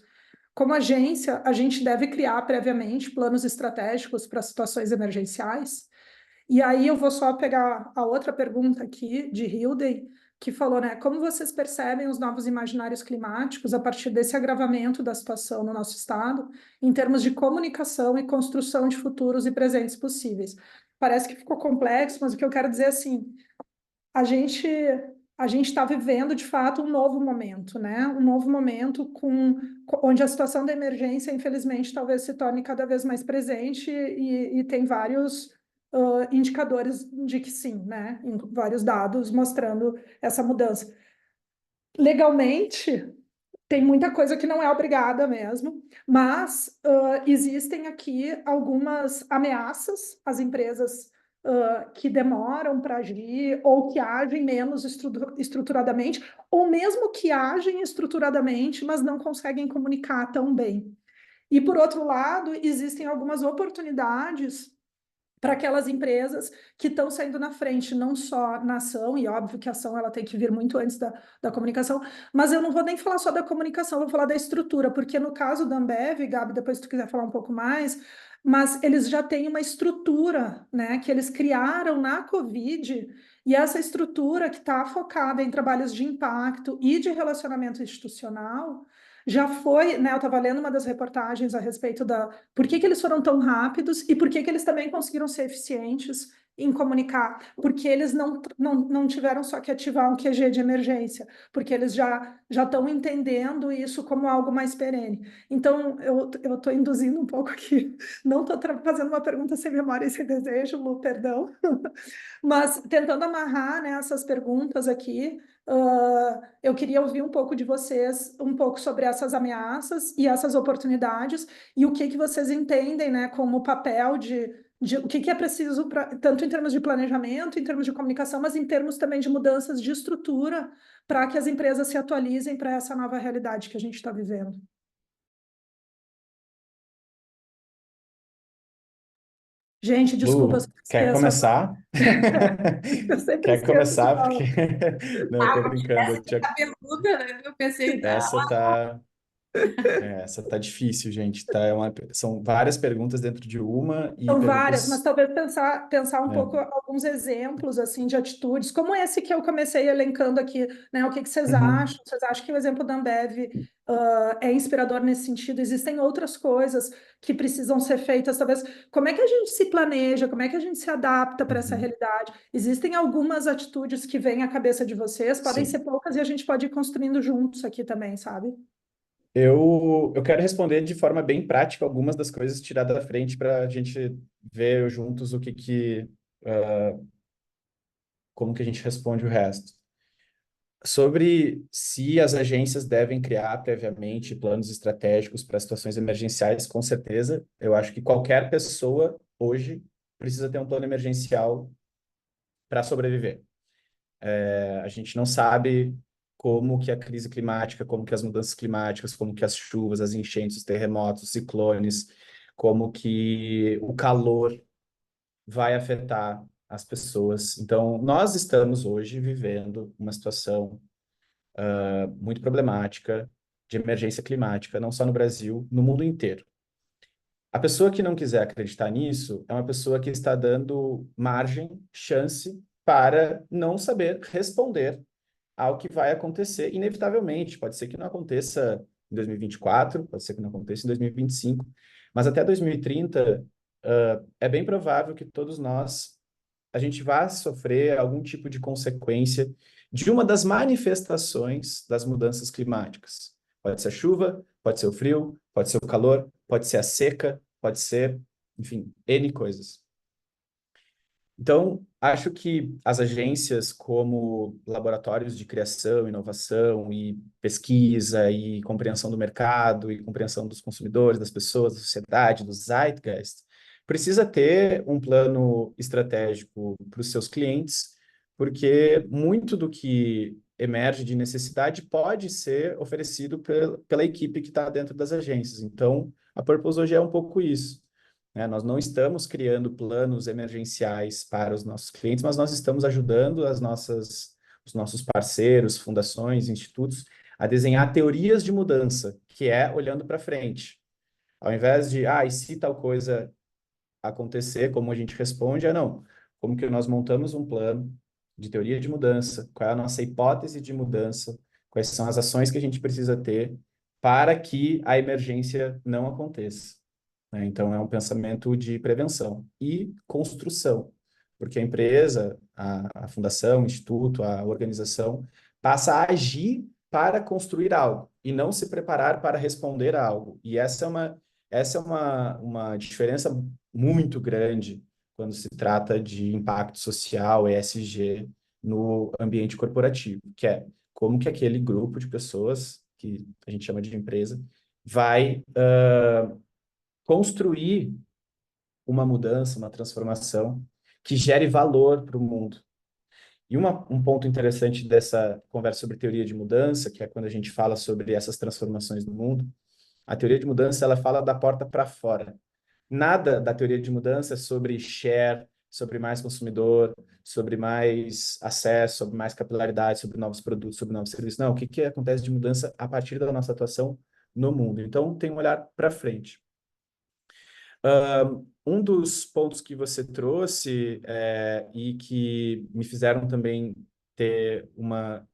Como agência, a gente deve criar previamente planos estratégicos para situações emergenciais? E aí eu vou só pegar a outra pergunta aqui de Hilden, que falou, né, como vocês percebem os novos imaginários climáticos a partir desse agravamento da situação no nosso estado, em termos de comunicação e construção de futuros e presentes possíveis? Parece que ficou complexo, mas o que eu quero dizer é assim, a gente a gente está vivendo de fato um novo momento, né? Um novo momento onde a situação da emergência, infelizmente, talvez se torne cada vez mais presente e tem vários indicadores de que sim, né? Em vários dados mostrando essa mudança. Legalmente, tem muita coisa que não é obrigada mesmo, mas existem aqui algumas ameaças às empresas que demoram para agir ou que agem menos estruturadamente, ou mesmo que agem estruturadamente, mas não conseguem comunicar tão bem. E, por outro lado, existem algumas oportunidades para aquelas empresas que estão saindo na frente, não só na ação, e óbvio que a ação ela tem que vir muito antes da comunicação, mas eu não vou nem falar só da comunicação, vou falar da estrutura, porque no caso da Ambev, Gabi, depois se tu quiser falar um pouco mais, mas eles já têm uma estrutura, né, que eles criaram na Covid, e essa estrutura que está focada em trabalhos de impacto e de relacionamento institucional, já foi, né? Eu estava lendo uma das reportagens a respeito da por que eles foram tão rápidos e por que eles também conseguiram ser eficientes em comunicar, porque eles não tiveram só que ativar um QG de emergência, porque eles já estão entendendo isso como algo mais perene. Então, eu estou induzindo um pouco aqui, não estou fazendo uma pergunta sem memória e sem desejo, Lu, perdão, mas tentando amarrar, né, essas perguntas aqui, eu queria ouvir um pouco de vocês, um pouco sobre essas ameaças e essas oportunidades, e o que vocês entendem, né, como papel de o que é preciso, tanto em termos de planejamento, em termos de comunicação, mas em termos também de mudanças de estrutura, para que as empresas se atualizem para essa nova realidade que a gente está vivendo. Gente, desculpa se Lu, eu quer esqueço. começar? Eu sempre Quer esqueço de começar? falar. Porque... Não, eu tô brincando. Essa é cabeluda, né? Eu pensei, Essa tá... essa tá difícil, gente. Tá, São várias perguntas dentro de uma e São várias, mas perguntas... talvez pensar um pouco É. alguns exemplos assim de atitudes, como esse que eu comecei elencando aqui, né? O que vocês Uhum. acham? Vocês acham que o exemplo da Ambev é inspirador nesse sentido? Existem outras coisas que precisam ser feitas, talvez. Como é que a gente se planeja? Como é que a gente se adapta para essa Uhum. realidade? Existem algumas atitudes que vêm à cabeça de vocês, podem ser Sim. poucas e a gente pode ir construindo juntos aqui também, sabe? Eu quero responder de forma bem prática algumas das coisas tiradas da frente para a gente ver juntos como que a gente responde o resto. Sobre se as agências devem criar previamente planos estratégicos para situações emergenciais, com certeza. Eu acho que qualquer pessoa hoje precisa ter um plano emergencial para sobreviver. A gente não sabe como que a crise climática, como que as mudanças climáticas, como que as chuvas, as enchentes, os terremotos, os ciclones, como que o calor vai afetar as pessoas. Então, nós estamos hoje vivendo uma situação muito problemática de emergência climática, não só no Brasil, no mundo inteiro. A pessoa que não quiser acreditar nisso é uma pessoa que está dando margem, chance para não saber responder ao que vai acontecer inevitavelmente. Pode ser que não aconteça em 2024, pode ser que não aconteça em 2025, mas até 2030 é bem provável que todos nós a gente vai sofrer algum tipo de consequência de uma das manifestações das mudanças climáticas. Pode ser a chuva, pode ser o frio, pode ser o calor, pode ser a seca, pode ser, enfim, N coisas. Então, acho que as agências como laboratórios de criação, inovação e pesquisa e compreensão do mercado e compreensão dos consumidores, das pessoas, da sociedade, do zeitgeist, precisa ter um plano estratégico para os seus clientes, porque muito do que emerge de necessidade pode ser oferecido pela equipe que está dentro das agências. Então, a Purpose hoje é um pouco isso, né? Nós não estamos criando planos emergenciais para os nossos clientes, mas nós estamos ajudando os nossos parceiros, fundações, institutos, a desenhar teorias de mudança, que é olhando para frente. Ao invés de, e se tal coisa acontecer, como a gente responde, não. Como que nós montamos um plano de teoria de mudança, qual é a nossa hipótese de mudança, quais são as ações que a gente precisa ter para que a emergência não aconteça, né? Então, é um pensamento de prevenção e construção, porque a empresa, a fundação, o instituto, a organização, passa a agir para construir algo e não se preparar para responder a algo. E essa é uma diferença muito grande quando se trata de impacto social, ESG, no ambiente corporativo, que é como que aquele grupo de pessoas, que a gente chama de empresa, vai construir uma mudança, uma transformação que gere valor para o mundo. E um ponto interessante dessa conversa sobre teoria de mudança, que é quando a gente fala sobre essas transformações no mundo, a teoria de mudança ela fala da porta para fora. Nada da teoria de mudança é sobre share, sobre mais consumidor, sobre mais acesso, sobre mais capilaridade, sobre novos produtos, sobre novos serviços. Não, o que acontece de mudança a partir da nossa atuação no mundo? Então, tem um olhar para frente. Um dos pontos que você trouxe e que me fizeram também ter uma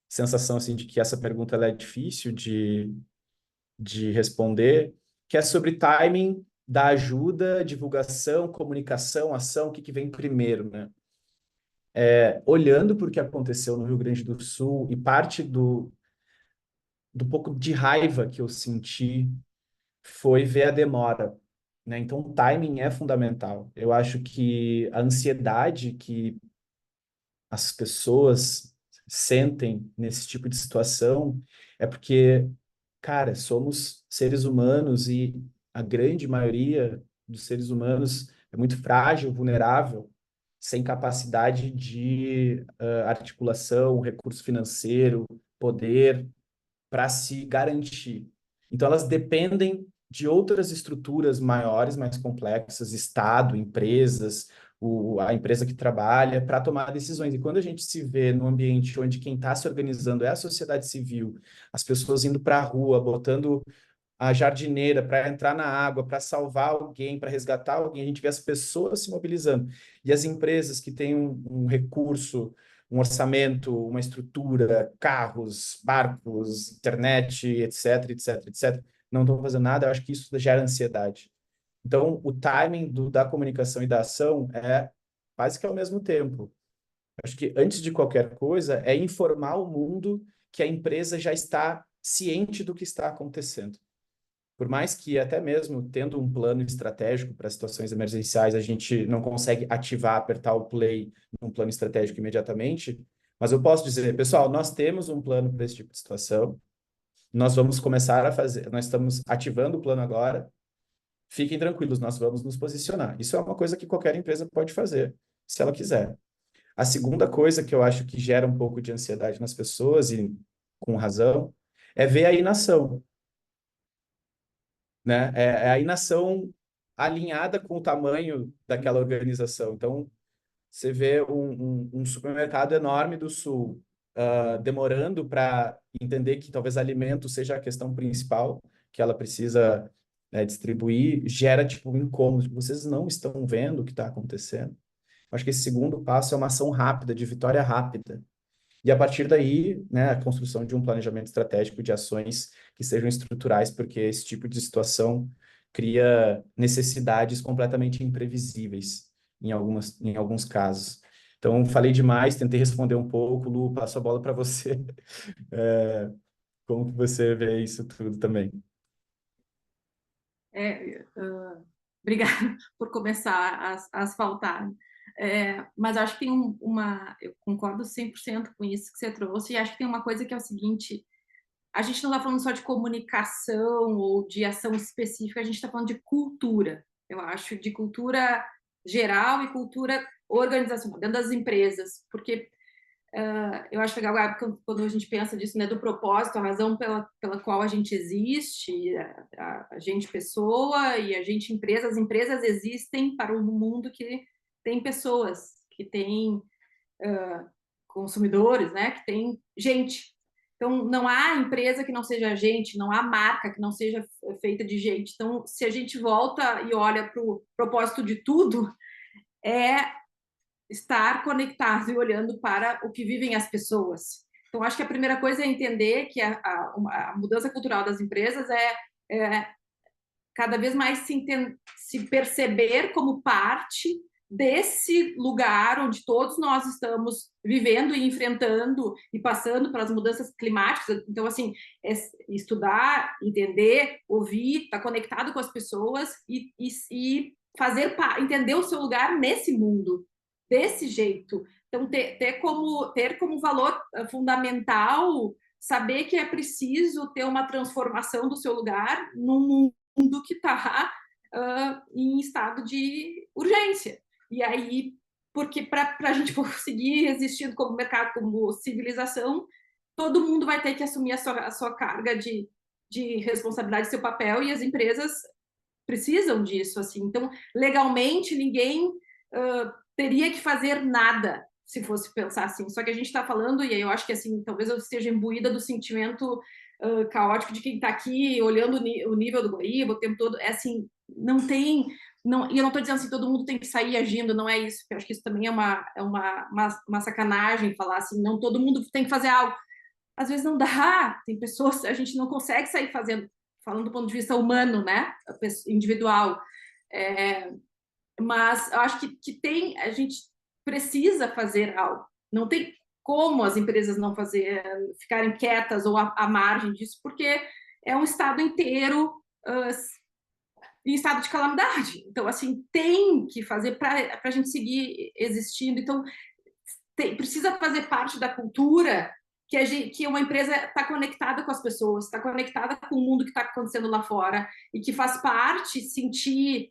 sensação assim, de que essa pergunta ela é difícil de responder, que é sobre timing da ajuda, divulgação, comunicação, ação, o que vem primeiro, né? Olhando para o que aconteceu no Rio Grande do Sul e parte do pouco de raiva que eu senti foi ver a demora, né? Então, o timing é fundamental. Eu acho que a ansiedade que as pessoas sentem nesse tipo de situação é porque, cara, somos seres humanos e a grande maioria dos seres humanos é muito frágil, vulnerável, sem capacidade de articulação, recurso financeiro, poder para se garantir. Então, elas dependem de outras estruturas maiores, mais complexas, Estado, empresas, a empresa que trabalha, para tomar decisões. E quando a gente se vê num ambiente onde quem está se organizando é a sociedade civil, as pessoas indo para a rua, botando a jardineira para entrar na água, para salvar alguém, para resgatar alguém, a gente vê as pessoas se mobilizando. E as empresas que têm um recurso, um orçamento, uma estrutura, carros, barcos, internet, etc, etc, etc, não estão fazendo nada, eu acho que isso gera ansiedade. Então, o timing da comunicação e da ação é quase que ao mesmo tempo. Eu acho que, antes de qualquer coisa, é informar o mundo que a empresa já está ciente do que está acontecendo. Por mais que até mesmo tendo um plano estratégico para situações emergenciais, a gente não consegue ativar, apertar o play num plano estratégico imediatamente, mas eu posso dizer, pessoal, nós temos um plano para esse tipo de situação, nós vamos começar a fazer, nós estamos ativando o plano agora, fiquem tranquilos, nós vamos nos posicionar. Isso é uma coisa que qualquer empresa pode fazer, se ela quiser. A segunda coisa que eu acho que gera um pouco de ansiedade nas pessoas, e com razão, é ver a inação, né? É a inação alinhada com o tamanho daquela organização. Então, você vê um supermercado enorme do Sul demorando para entender que talvez alimento seja a questão principal que ela precisa distribuir, gera tipo um incômodo. Vocês não estão vendo o que está acontecendo. Acho que esse segundo passo é uma ação rápida, de vitória rápida. E a partir daí, né, a construção de um planejamento estratégico de ações que sejam estruturais, porque esse tipo de situação cria necessidades completamente imprevisíveis. em alguns casos. Então, falei demais, tentei responder um pouco. Lu, passo a bola para você. Como que você vê isso tudo também? Obrigada por começar a asfaltar. Mas acho que tem eu concordo 100% com isso que você trouxe, e acho que tem uma coisa que é o seguinte: a gente não está falando só de comunicação ou de ação específica, a gente está falando de cultura. Eu acho de cultura geral e cultura organizacional, dentro das empresas, porque eu acho legal quando a gente pensa disso, né, do propósito, a razão pela qual a gente existe, a gente pessoa e a gente empresa. As empresas existem para um mundo que tem pessoas, que tem consumidores, né, que tem gente. Então, não há empresa que não seja gente, não há marca que não seja feita de gente. Então, se a gente volta e olha para o propósito de tudo, é estar conectado e olhando para o que vivem as pessoas. Então, acho que a primeira coisa é entender que a mudança cultural das empresas é cada vez mais se perceber como parte desse lugar onde todos nós estamos vivendo e enfrentando e passando pelas mudanças climáticas. Então, assim, estudar, entender, ouvir, estar conectado com as pessoas e entender o seu lugar nesse mundo, desse jeito. Então, ter como valor fundamental saber que é preciso ter uma transformação do seu lugar num mundo que está em estado de urgência. E aí, porque para a gente conseguir existir como mercado, como civilização, todo mundo vai ter que assumir a sua carga de responsabilidade, seu papel, e as empresas precisam disso. Assim. Então, legalmente, ninguém teria que fazer nada, se fosse pensar assim. Só que a gente está falando, e aí eu acho que assim, talvez eu esteja imbuída do sentimento caótico de quem está aqui olhando o nível do Guaíba o tempo todo. É assim, não tem... Não, e eu não estou dizendo assim, todo mundo tem que sair agindo, não é isso. Eu acho que isso também é uma sacanagem falar assim, não todo mundo tem que fazer algo. Às vezes não dá, tem pessoas, a gente não consegue sair fazendo, falando do ponto de vista humano, né, individual. Mas eu acho que a gente precisa fazer algo. Não tem como as empresas não ficarem quietas ou à margem disso, porque é um estado inteiro em estado de calamidade. Então, assim, tem que fazer para a gente seguir existindo. Então, precisa fazer parte da cultura que uma empresa está conectada com as pessoas, está conectada com o mundo que está acontecendo lá fora e que faz parte sentir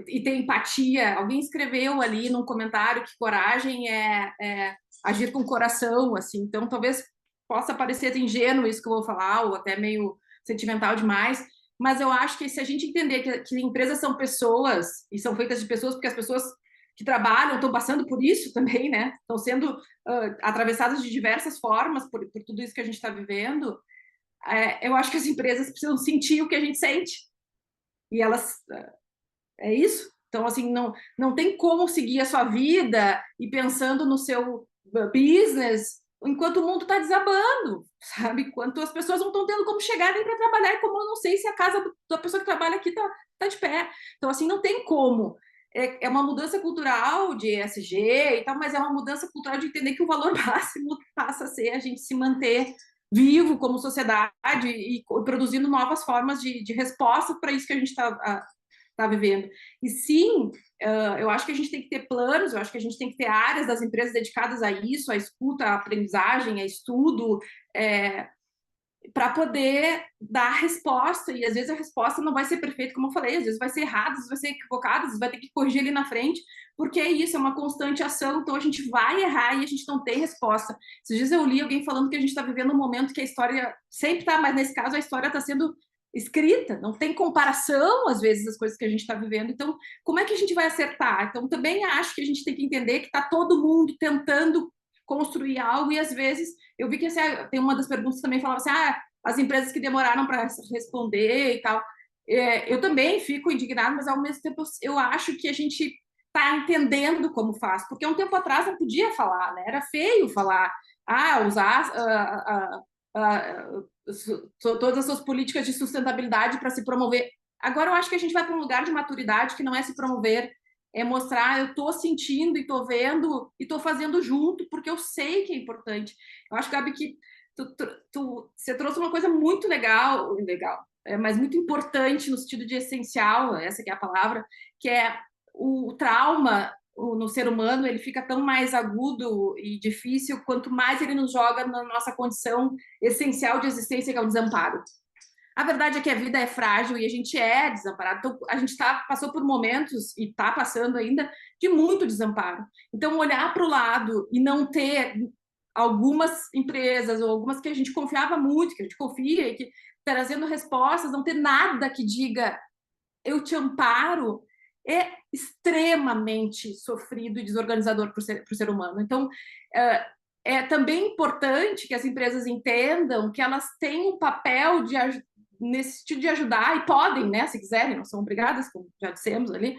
e ter empatia. Alguém escreveu ali num comentário que coragem é agir com o coração, assim. Então, talvez possa parecer ingênuo isso que eu vou falar, ou até meio sentimental demais, mas eu acho que se a gente entender que empresas são pessoas, e são feitas de pessoas, porque as pessoas que trabalham estão passando por isso também, né? Estão sendo atravessadas de diversas formas por tudo isso que a gente está vivendo. Eu acho que as empresas precisam sentir o que a gente sente. E elas... é isso. Então, assim, não tem como seguir a sua vida e pensando no seu business enquanto o mundo está desabando, sabe? Enquanto as pessoas não estão tendo como chegar nem para trabalhar, e como eu não sei se a casa da pessoa que trabalha aqui tá de pé. Então, assim, não tem como. É uma mudança cultural de ESG e tal, mas é uma mudança cultural de entender que o valor máximo passa a ser a gente se manter vivo como sociedade e produzindo novas formas de resposta para isso que a gente está vivendo. E sim, eu acho que a gente tem que ter planos, eu acho que a gente tem que ter áreas das empresas dedicadas a isso, a escuta, a aprendizagem, a estudo, para poder dar resposta. E às vezes a resposta não vai ser perfeita, como eu falei, às vezes vai ser errada, às vezes vai ser equivocada, às vezes vai ter que corrigir ali na frente, porque é isso, é uma constante ação, então a gente vai errar e a gente não tem resposta. Esses dias eu li alguém falando que a gente está vivendo um momento que a história sempre está, mas nesse caso a história está sendo escrita, não tem comparação, às vezes, das coisas que a gente está vivendo. Então, como é que a gente vai acertar? Então, também acho que a gente tem que entender que está todo mundo tentando construir algo, e às vezes, eu vi que assim, tem uma das perguntas que também falava assim, as empresas que demoraram para responder e tal. Eu também fico indignada, mas ao mesmo tempo eu acho que a gente está entendendo como faz, porque um tempo atrás não podia falar, né? Era feio falar, usar todas as suas políticas de sustentabilidade para se promover. Agora eu acho que a gente vai para um lugar de maturidade que não é se promover é mostrar, eu estou sentindo e estou vendo e estou fazendo junto, porque eu sei que é importante. Eu acho, Gabi, que você trouxe uma coisa muito legal, mas muito importante no sentido de essencial, essa que é a palavra, que é o trauma no ser humano, ele fica tão mais agudo e difícil quanto mais ele nos joga na nossa condição essencial de existência, que é o desamparo. A verdade é que a vida é frágil e a gente é desamparado. Então, a gente passou por momentos, e está passando ainda, de muito desamparo. Então, olhar para o lado e não ter algumas empresas, ou algumas que a gente confiava muito, que a gente confia, e que trazendo respostas, não ter nada que diga eu te amparo, é extremamente sofrido e desorganizador para o ser humano. Então, é também importante que as empresas entendam que elas têm um papel nesse sentido de ajudar, e podem, né, se quiserem, não são obrigadas, como já dissemos ali,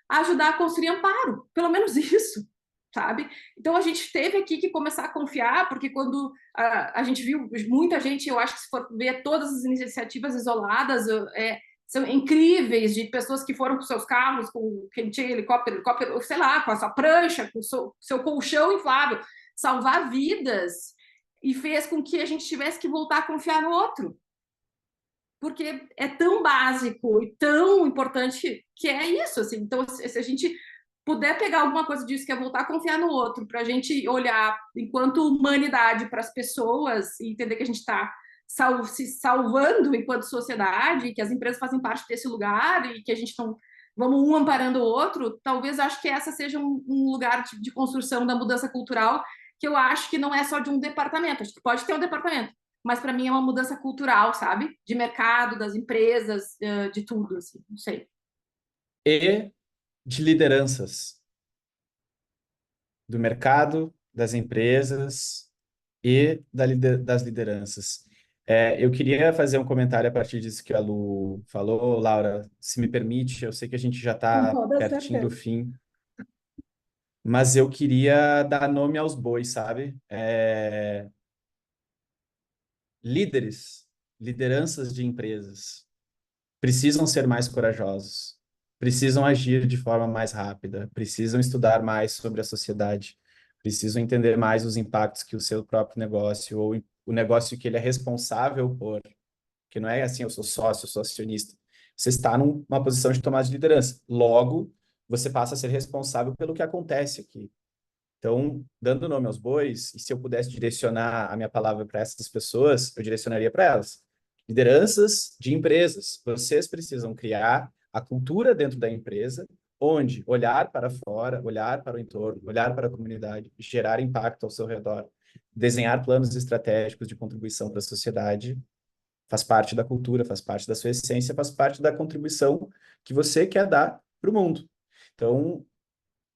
a ajudar a construir amparo, pelo menos isso, sabe? Então a gente teve aqui que começar a confiar, porque quando a gente viu muita gente, eu acho que se for ver todas as iniciativas isoladas, são incríveis, de pessoas que foram com seus carros, com quem tinha helicóptero, sei lá, com a sua prancha, com o seu colchão inflável, salvar vidas, e fez com que a gente tivesse que voltar a confiar no outro. Porque é tão básico e tão importante que é isso, assim. Então, se a gente puder pegar alguma coisa disso, que é voltar a confiar no outro, para a gente olhar enquanto humanidade para as pessoas e entender que a gente está se salvando enquanto sociedade, que as empresas fazem parte desse lugar e que a gente não vamos um amparando o outro, talvez acho que essa seja um lugar de construção da mudança cultural, que eu acho que não é só de um departamento, acho que pode ter um departamento, mas para mim é uma mudança cultural, sabe? De mercado, das empresas, de tudo, assim, não sei. E de lideranças, do mercado, das empresas e das lideranças. Eu queria fazer um comentário a partir disso que a Lu falou. Laura, se me permite, eu sei que a gente já Com está toda pertinho do certeza. fim, mas eu queria dar nome aos bois, sabe? Líderes, lideranças de empresas precisam ser mais corajosos, precisam agir de forma mais rápida, precisam estudar mais sobre a sociedade, precisam entender mais os impactos que o seu próprio negócio ou o negócio que ele é responsável por, que não é assim, eu sou sócio, eu sou acionista. Você está numa posição de tomada de liderança. Logo, você passa a ser responsável pelo que acontece aqui. Então, dando nome aos bois, e se eu pudesse direcionar a minha palavra para essas pessoas, eu direcionaria para elas. Lideranças de empresas. Vocês precisam criar a cultura dentro da empresa, onde olhar para fora, olhar para o entorno, olhar para a comunidade, gerar impacto ao seu redor, desenhar planos estratégicos de contribuição para a sociedade, faz parte da cultura, faz parte da sua essência, faz parte da contribuição que você quer dar para o mundo. Então,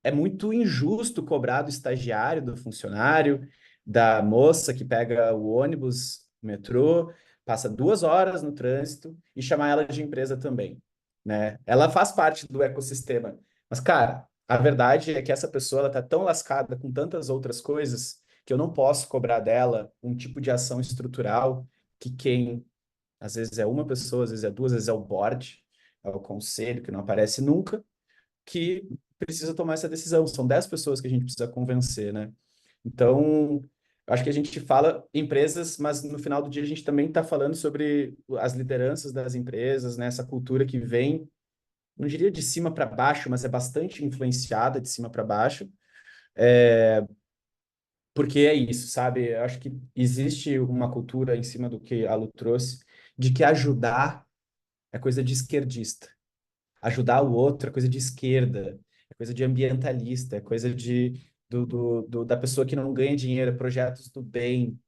é muito injusto cobrar do estagiário, do funcionário, da moça que pega o ônibus, o metrô, passa 2 horas no trânsito e chamar ela de empresa também, né? Ela faz parte do ecossistema. Mas, cara, a verdade é que essa pessoa ela tá tão lascada com tantas outras coisas que eu não posso cobrar dela um tipo de ação estrutural que quem, às vezes é uma pessoa, às vezes é duas, às vezes é o board, é o conselho que não aparece nunca, que precisa tomar essa decisão. São 10 pessoas que a gente precisa convencer, né? Então, acho que a gente fala empresas, mas no final do dia a gente também está falando sobre as lideranças das empresas, né? Essa cultura que vem, não diria de cima para baixo, mas é bastante influenciada de cima para baixo. Porque é isso, sabe? Eu acho que existe uma cultura em cima do que a Lu trouxe, de que ajudar é coisa de esquerdista. Ajudar o outro é coisa de esquerda, é coisa de ambientalista, é coisa da pessoa que não ganha dinheiro, é projetos do bem.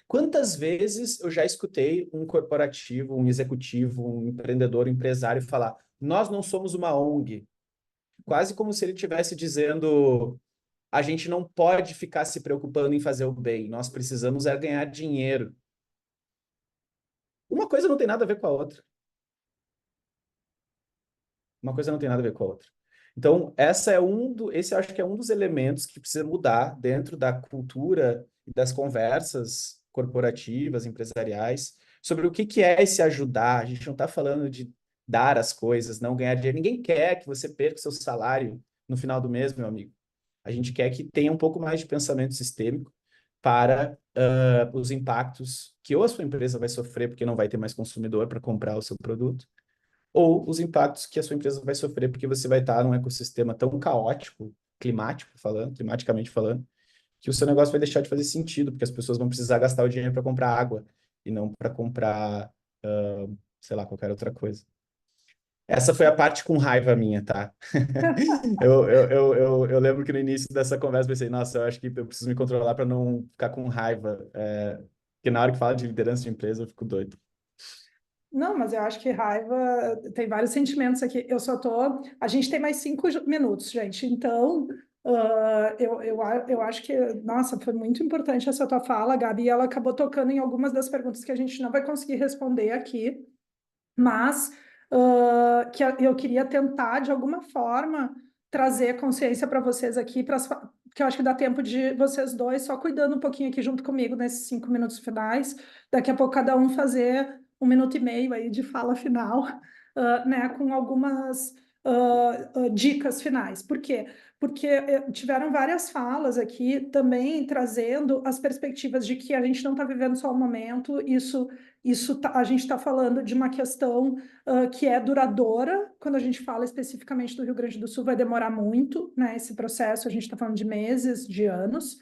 Quantas vezes eu já escutei um corporativo, um executivo, um empreendedor, um empresário falar: nós não somos uma ONG, quase como se ele estivesse dizendo: a gente não pode ficar se preocupando em fazer o bem, nós precisamos é ganhar dinheiro. Uma coisa não tem nada a ver com a outra. Uma coisa não tem nada a ver com a outra. Então, esse eu acho que é um dos elementos que precisa mudar dentro da cultura e das conversas corporativas, empresariais, sobre o que é esse ajudar. A gente não está falando de dar as coisas, não ganhar dinheiro. Ninguém quer que você perca o seu salário no final do mês, meu amigo. A gente quer que tenha um pouco mais de pensamento sistêmico para os impactos que ou a sua empresa vai sofrer porque não vai ter mais consumidor para comprar o seu produto, ou os impactos que a sua empresa vai sofrer porque você vai estar num ecossistema tão caótico, climaticamente falando, que o seu negócio vai deixar de fazer sentido, porque as pessoas vão precisar gastar o dinheiro para comprar água e não para comprar, sei lá, qualquer outra coisa. Essa foi a parte com raiva minha, tá? Eu lembro que no início dessa conversa eu pensei, nossa, eu acho que eu preciso me controlar para não ficar com raiva. Porque na hora que fala de liderança de empresa, eu fico doido. Não, mas eu acho que raiva tem vários sentimentos aqui. Eu só tô. A gente tem mais 5 minutos, gente. Então, eu acho que, nossa, foi muito importante essa tua fala, Gabi. E ela acabou tocando em algumas das perguntas que a gente não vai conseguir responder aqui, mas eu queria tentar, de alguma forma, trazer consciência para vocês aqui, que eu acho que dá tempo de vocês dois só cuidando um pouquinho aqui junto comigo nesses 5 minutos finais. Daqui a pouco cada um fazer 1 minuto e meio aí de fala final, né, com algumas dicas finais. Por quê? Porque tiveram várias falas aqui também trazendo as perspectivas de que a gente não está vivendo só o momento, a gente está falando de uma questão que é duradoura. Quando a gente fala especificamente do Rio Grande do Sul, vai demorar muito, né? Esse processo, a gente está falando de meses, de anos.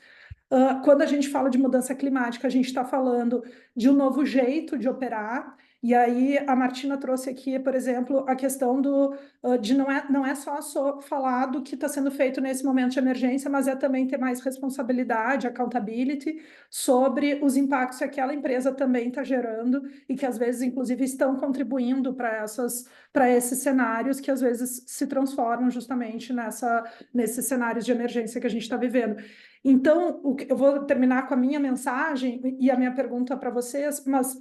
Quando a gente fala de mudança climática, a gente está falando de um novo jeito de operar. E aí a Martina trouxe aqui, por exemplo, a questão de não é só falar do que está sendo feito nesse momento de emergência, mas é também ter mais responsabilidade, accountability, sobre os impactos que aquela empresa também está gerando e que às vezes, inclusive, estão contribuindo para esses cenários que às vezes se transformam justamente nesses cenários de emergência que a gente está vivendo. Então, eu vou terminar com a minha mensagem e a minha pergunta para vocês, mas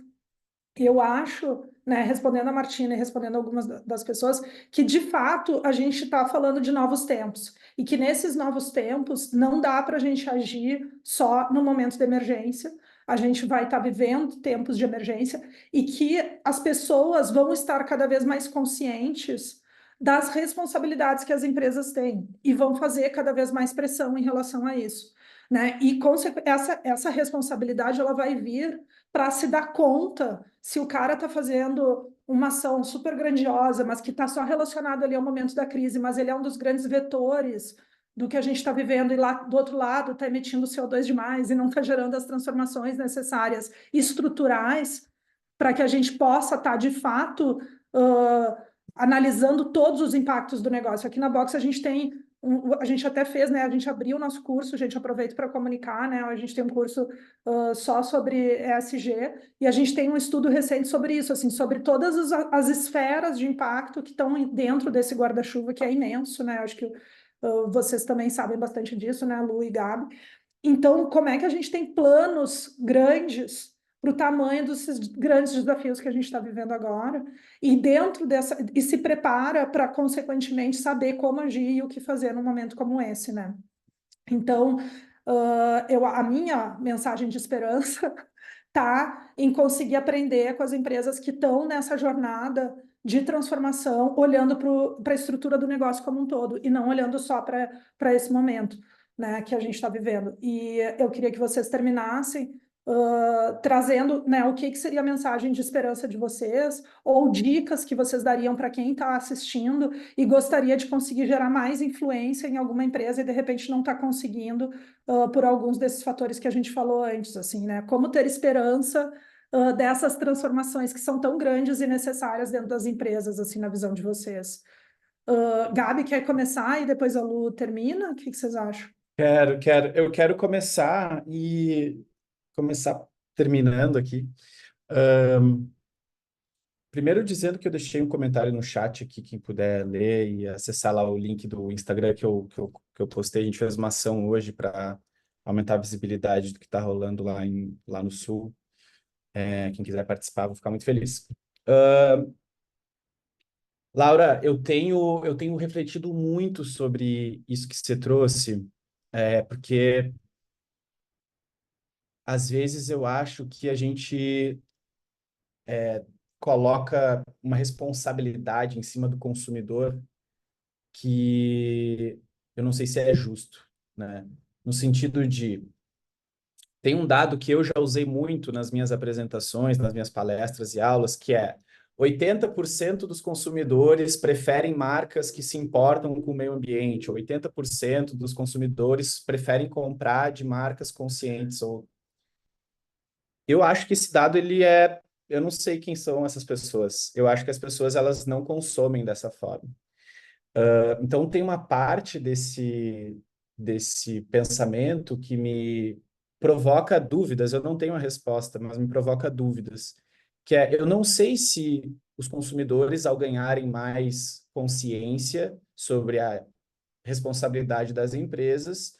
eu acho, né, respondendo a Martina e respondendo algumas das pessoas, que de fato a gente está falando de novos tempos e que nesses novos tempos não dá para a gente agir só no momento de emergência. A gente vai estar vivendo tempos de emergência e que as pessoas vão estar cada vez mais conscientes das responsabilidades que as empresas têm e vão fazer cada vez mais pressão em relação a isso, né? E essa responsabilidade ela vai vir para se dar conta se o cara está fazendo uma ação super grandiosa, mas que está só relacionado ali ao momento da crise, mas ele é um dos grandes vetores do que a gente está vivendo, e lá do outro lado está emitindo CO2 demais e não está gerando as transformações necessárias estruturais para que a gente possa estar, de fato, analisando todos os impactos do negócio. Aqui na Box a gente tem a gente até fez, né? A gente abriu o nosso curso, a gente aproveita para comunicar, né? A gente tem um curso só sobre ESG e a gente tem um estudo recente sobre isso, assim, sobre todas as esferas de impacto que estão dentro desse guarda-chuva que é imenso, né? Acho que vocês também sabem bastante disso, né, Lu e Gabi? Então, como é que a gente tem planos grandes para o tamanho desses grandes desafios que a gente está vivendo agora, e dentro e se prepara para, consequentemente, saber como agir e o que fazer num momento como esse, né? Então, a minha mensagem de esperança está em conseguir aprender com as empresas que estão nessa jornada de transformação, olhando para a estrutura do negócio como um todo, e não olhando só para esse momento, né, que a gente está vivendo. E eu queria que vocês terminassem trazendo, né, o que seria a mensagem de esperança de vocês, ou dicas que vocês dariam para quem está assistindo e gostaria de conseguir gerar mais influência em alguma empresa e de repente não está conseguindo por alguns desses fatores que a gente falou antes, assim, né? Como ter esperança dessas transformações que são tão grandes e necessárias dentro das empresas, assim, na visão de vocês. Gabi, quer começar e depois a Lu termina? O que vocês acham? Quero. Eu quero começar terminando aqui. Primeiro dizendo que eu deixei um comentário no chat aqui, quem puder ler e acessar lá o link do Instagram que eu postei. A gente fez uma ação hoje para aumentar a visibilidade do que está rolando lá no Sul. Quem quiser participar, vou ficar muito feliz. Laura, eu tenho refletido muito sobre isso que você trouxe, porque às vezes eu acho que a gente coloca uma responsabilidade em cima do consumidor que eu não sei se é justo, né? No sentido de, tem um dado que eu já usei muito nas minhas apresentações, nas minhas palestras e aulas, que é 80% dos consumidores preferem marcas que se importam com o meio ambiente, 80% dos consumidores preferem comprar de marcas conscientes. Eu acho que esse dado, ele é... Eu não sei quem são essas pessoas. Eu acho que as pessoas, elas não consomem dessa forma. Então, tem uma parte desse pensamento que me provoca dúvidas. Eu não tenho a resposta, mas me provoca dúvidas. Que é, eu não sei se os consumidores, ao ganharem mais consciência sobre a responsabilidade das empresas,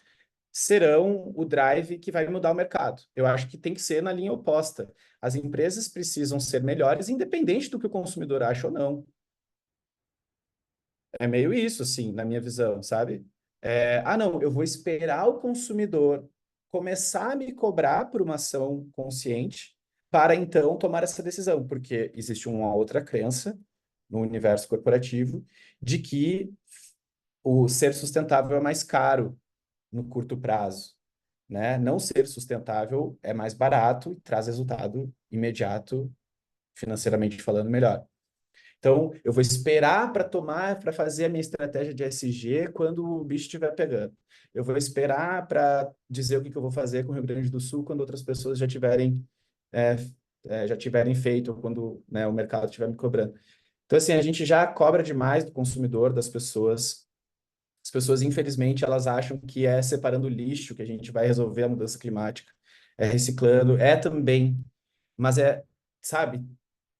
serão o drive que vai mudar o mercado. Eu acho que tem que ser na linha oposta. As empresas precisam ser melhores, independente do que o consumidor acha ou não. É meio isso, assim, na minha visão, sabe? Não, eu vou esperar o consumidor começar a me cobrar por uma ação consciente para então tomar essa decisão, porque existe uma outra crença no universo corporativo de que o ser sustentável é mais caro no curto prazo, né? Não ser sustentável é mais barato e traz resultado imediato, financeiramente falando, melhor. Então, eu vou esperar para fazer a minha estratégia de ESG quando o bicho estiver pegando. Eu vou esperar para dizer o que eu vou fazer com o Rio Grande do Sul quando outras pessoas já tiverem feito, ou quando, né, o mercado estiver me cobrando. Então, assim, a gente já cobra demais do consumidor, das pessoas. As pessoas, infelizmente, elas acham que é separando lixo que a gente vai resolver a mudança climática. É reciclando, é também, mas sabe,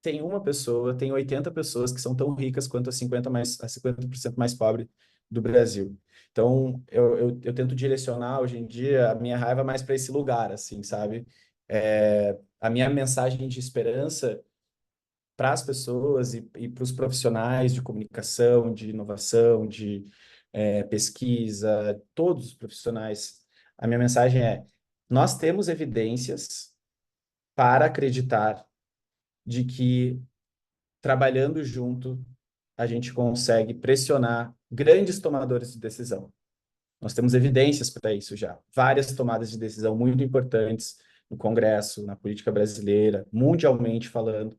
tem uma pessoa, tem 80 pessoas que são tão ricas quanto a 50% mais pobre do Brasil. Então, eu tento direcionar, hoje em dia, a minha raiva mais para esse lugar, assim, sabe? A minha mensagem de esperança para as pessoas e para os profissionais de comunicação, de inovação, de pesquisa, todos os profissionais, a minha mensagem é: nós temos evidências para acreditar de que, trabalhando junto, a gente consegue pressionar grandes tomadores de decisão. Nós temos evidências para isso já. Várias tomadas de decisão muito importantes no Congresso, na política brasileira, mundialmente falando,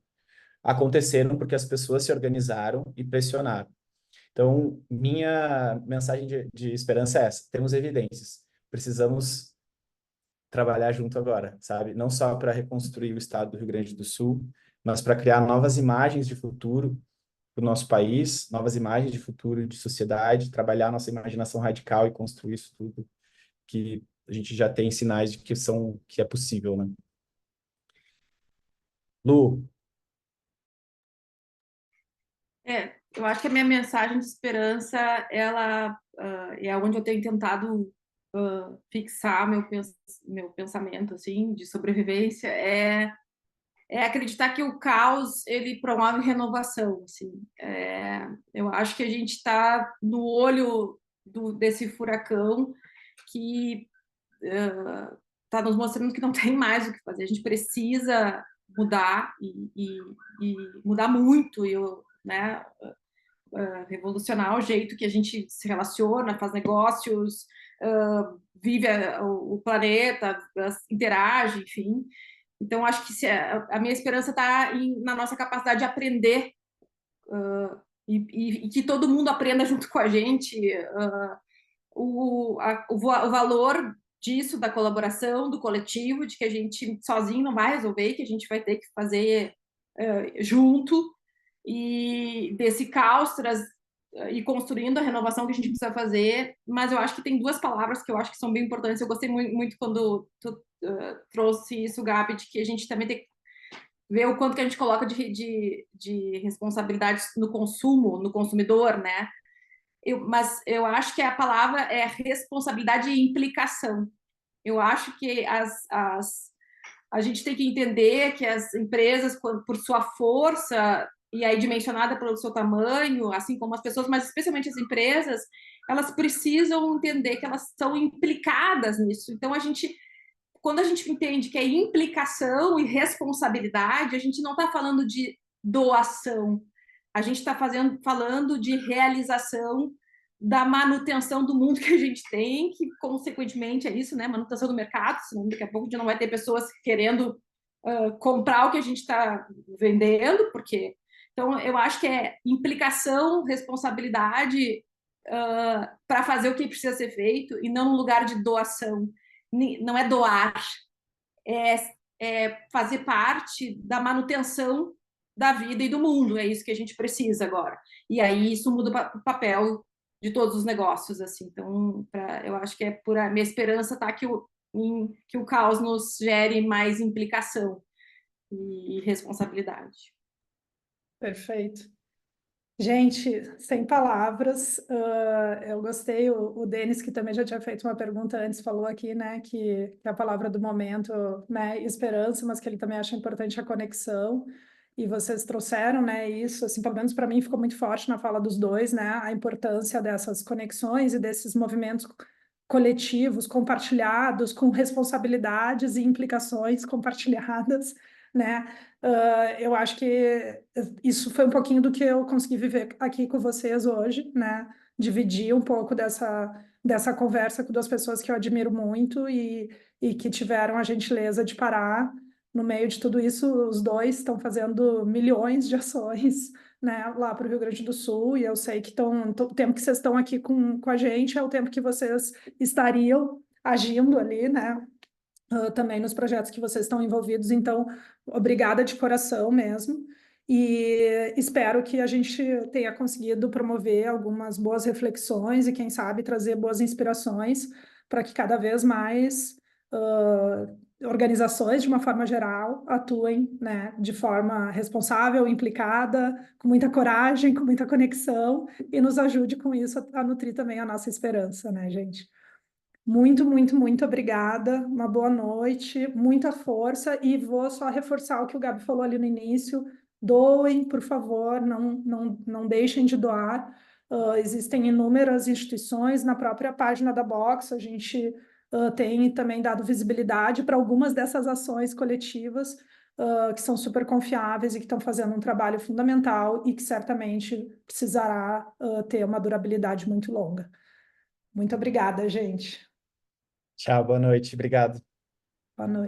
aconteceram porque as pessoas se organizaram e pressionaram. Então, minha mensagem de esperança é essa: temos evidências, precisamos trabalhar junto agora, sabe? Não só para reconstruir o estado do Rio Grande do Sul, mas para criar novas imagens de futuro para o nosso país, novas imagens de futuro de sociedade, trabalhar nossa imaginação radical e construir isso tudo que a gente já tem sinais de que é possível, né? Lu, Eu acho que a minha mensagem de esperança, ela é onde eu tenho tentado fixar meu pensamento, assim, de sobrevivência, é acreditar que o caos, ele promove renovação, assim. Eu acho que a gente está no olho desse furacão que está nos mostrando que não tem mais o que fazer. A gente precisa mudar e mudar muito, né, revolucionar o jeito que a gente se relaciona, faz negócios, vive o planeta, interage, enfim. Então, acho que a minha esperança está na nossa capacidade de aprender e que todo mundo aprenda junto com a gente o valor disso, da colaboração, do coletivo, de que a gente sozinho não vai resolver, que a gente vai ter que fazer junto, e desse caos e construindo a renovação que a gente precisa fazer. Mas eu acho que tem duas palavras que eu acho que são bem importantes. Eu gostei muito quando tu trouxe isso, Gabi, de que a gente também tem que ver o quanto que a gente coloca de responsabilidade no consumo, no consumidor, né? Mas eu acho que a palavra é responsabilidade e implicação. Eu acho que a gente tem que entender que as empresas, por sua força, e aí dimensionada pelo seu tamanho, assim como as pessoas, mas especialmente as empresas, elas precisam entender que elas são implicadas nisso. Então, quando a gente entende que é implicação e responsabilidade, a gente não está falando de doação. A gente está falando de realização da manutenção do mundo que a gente tem, que consequentemente é isso, né? Manutenção do mercado, senão daqui a pouco a gente não vai ter pessoas querendo comprar o que a gente está vendendo, porque... Então, eu acho que é implicação, responsabilidade para fazer o que precisa ser feito e não no lugar de doação. Não é doar, é fazer parte da manutenção da vida e do mundo. É isso que a gente precisa agora. E aí isso muda o papel de todos os negócios, assim. Então, eu acho que a minha esperança está que o caos nos gere mais implicação e responsabilidade. Perfeito. Gente, sem palavras, eu gostei, o Denis, que também já tinha feito uma pergunta antes, falou aqui, né, que a palavra do momento, né, esperança, mas que ele também acha importante a conexão, e vocês trouxeram, né, isso, assim, pelo menos para mim ficou muito forte na fala dos dois, né, a importância dessas conexões e desses movimentos coletivos, compartilhados, com responsabilidades e implicações compartilhadas, né, eu acho que isso foi um pouquinho do que eu consegui viver aqui com vocês hoje, né? Dividir um pouco dessa conversa com duas pessoas que eu admiro muito e que tiveram a gentileza de parar no meio de tudo isso. Os dois estão fazendo milhões de ações, né, lá para o Rio Grande do Sul, e eu sei que o tempo que vocês estão aqui com a gente é o tempo que vocês estariam agindo ali, né? Também nos projetos que vocês estão envolvidos, então, obrigada de coração mesmo, e espero que a gente tenha conseguido promover algumas boas reflexões e, quem sabe, trazer boas inspirações para que cada vez mais organizações, de uma forma geral, atuem, né, de forma responsável, implicada, com muita coragem, com muita conexão, e nos ajude com isso a nutrir também a nossa esperança, né, gente? Muito, muito, muito obrigada. Uma boa noite, muita força. E vou só reforçar o que o Gabi falou ali no início. Doem, por favor, não deixem de doar. Existem inúmeras instituições na própria página da Box. A gente tem também dado visibilidade para algumas dessas ações coletivas que são super confiáveis e que estão fazendo um trabalho fundamental e que certamente precisará ter uma durabilidade muito longa. Muito obrigada, gente. Tchau, boa noite, obrigado. Boa noite.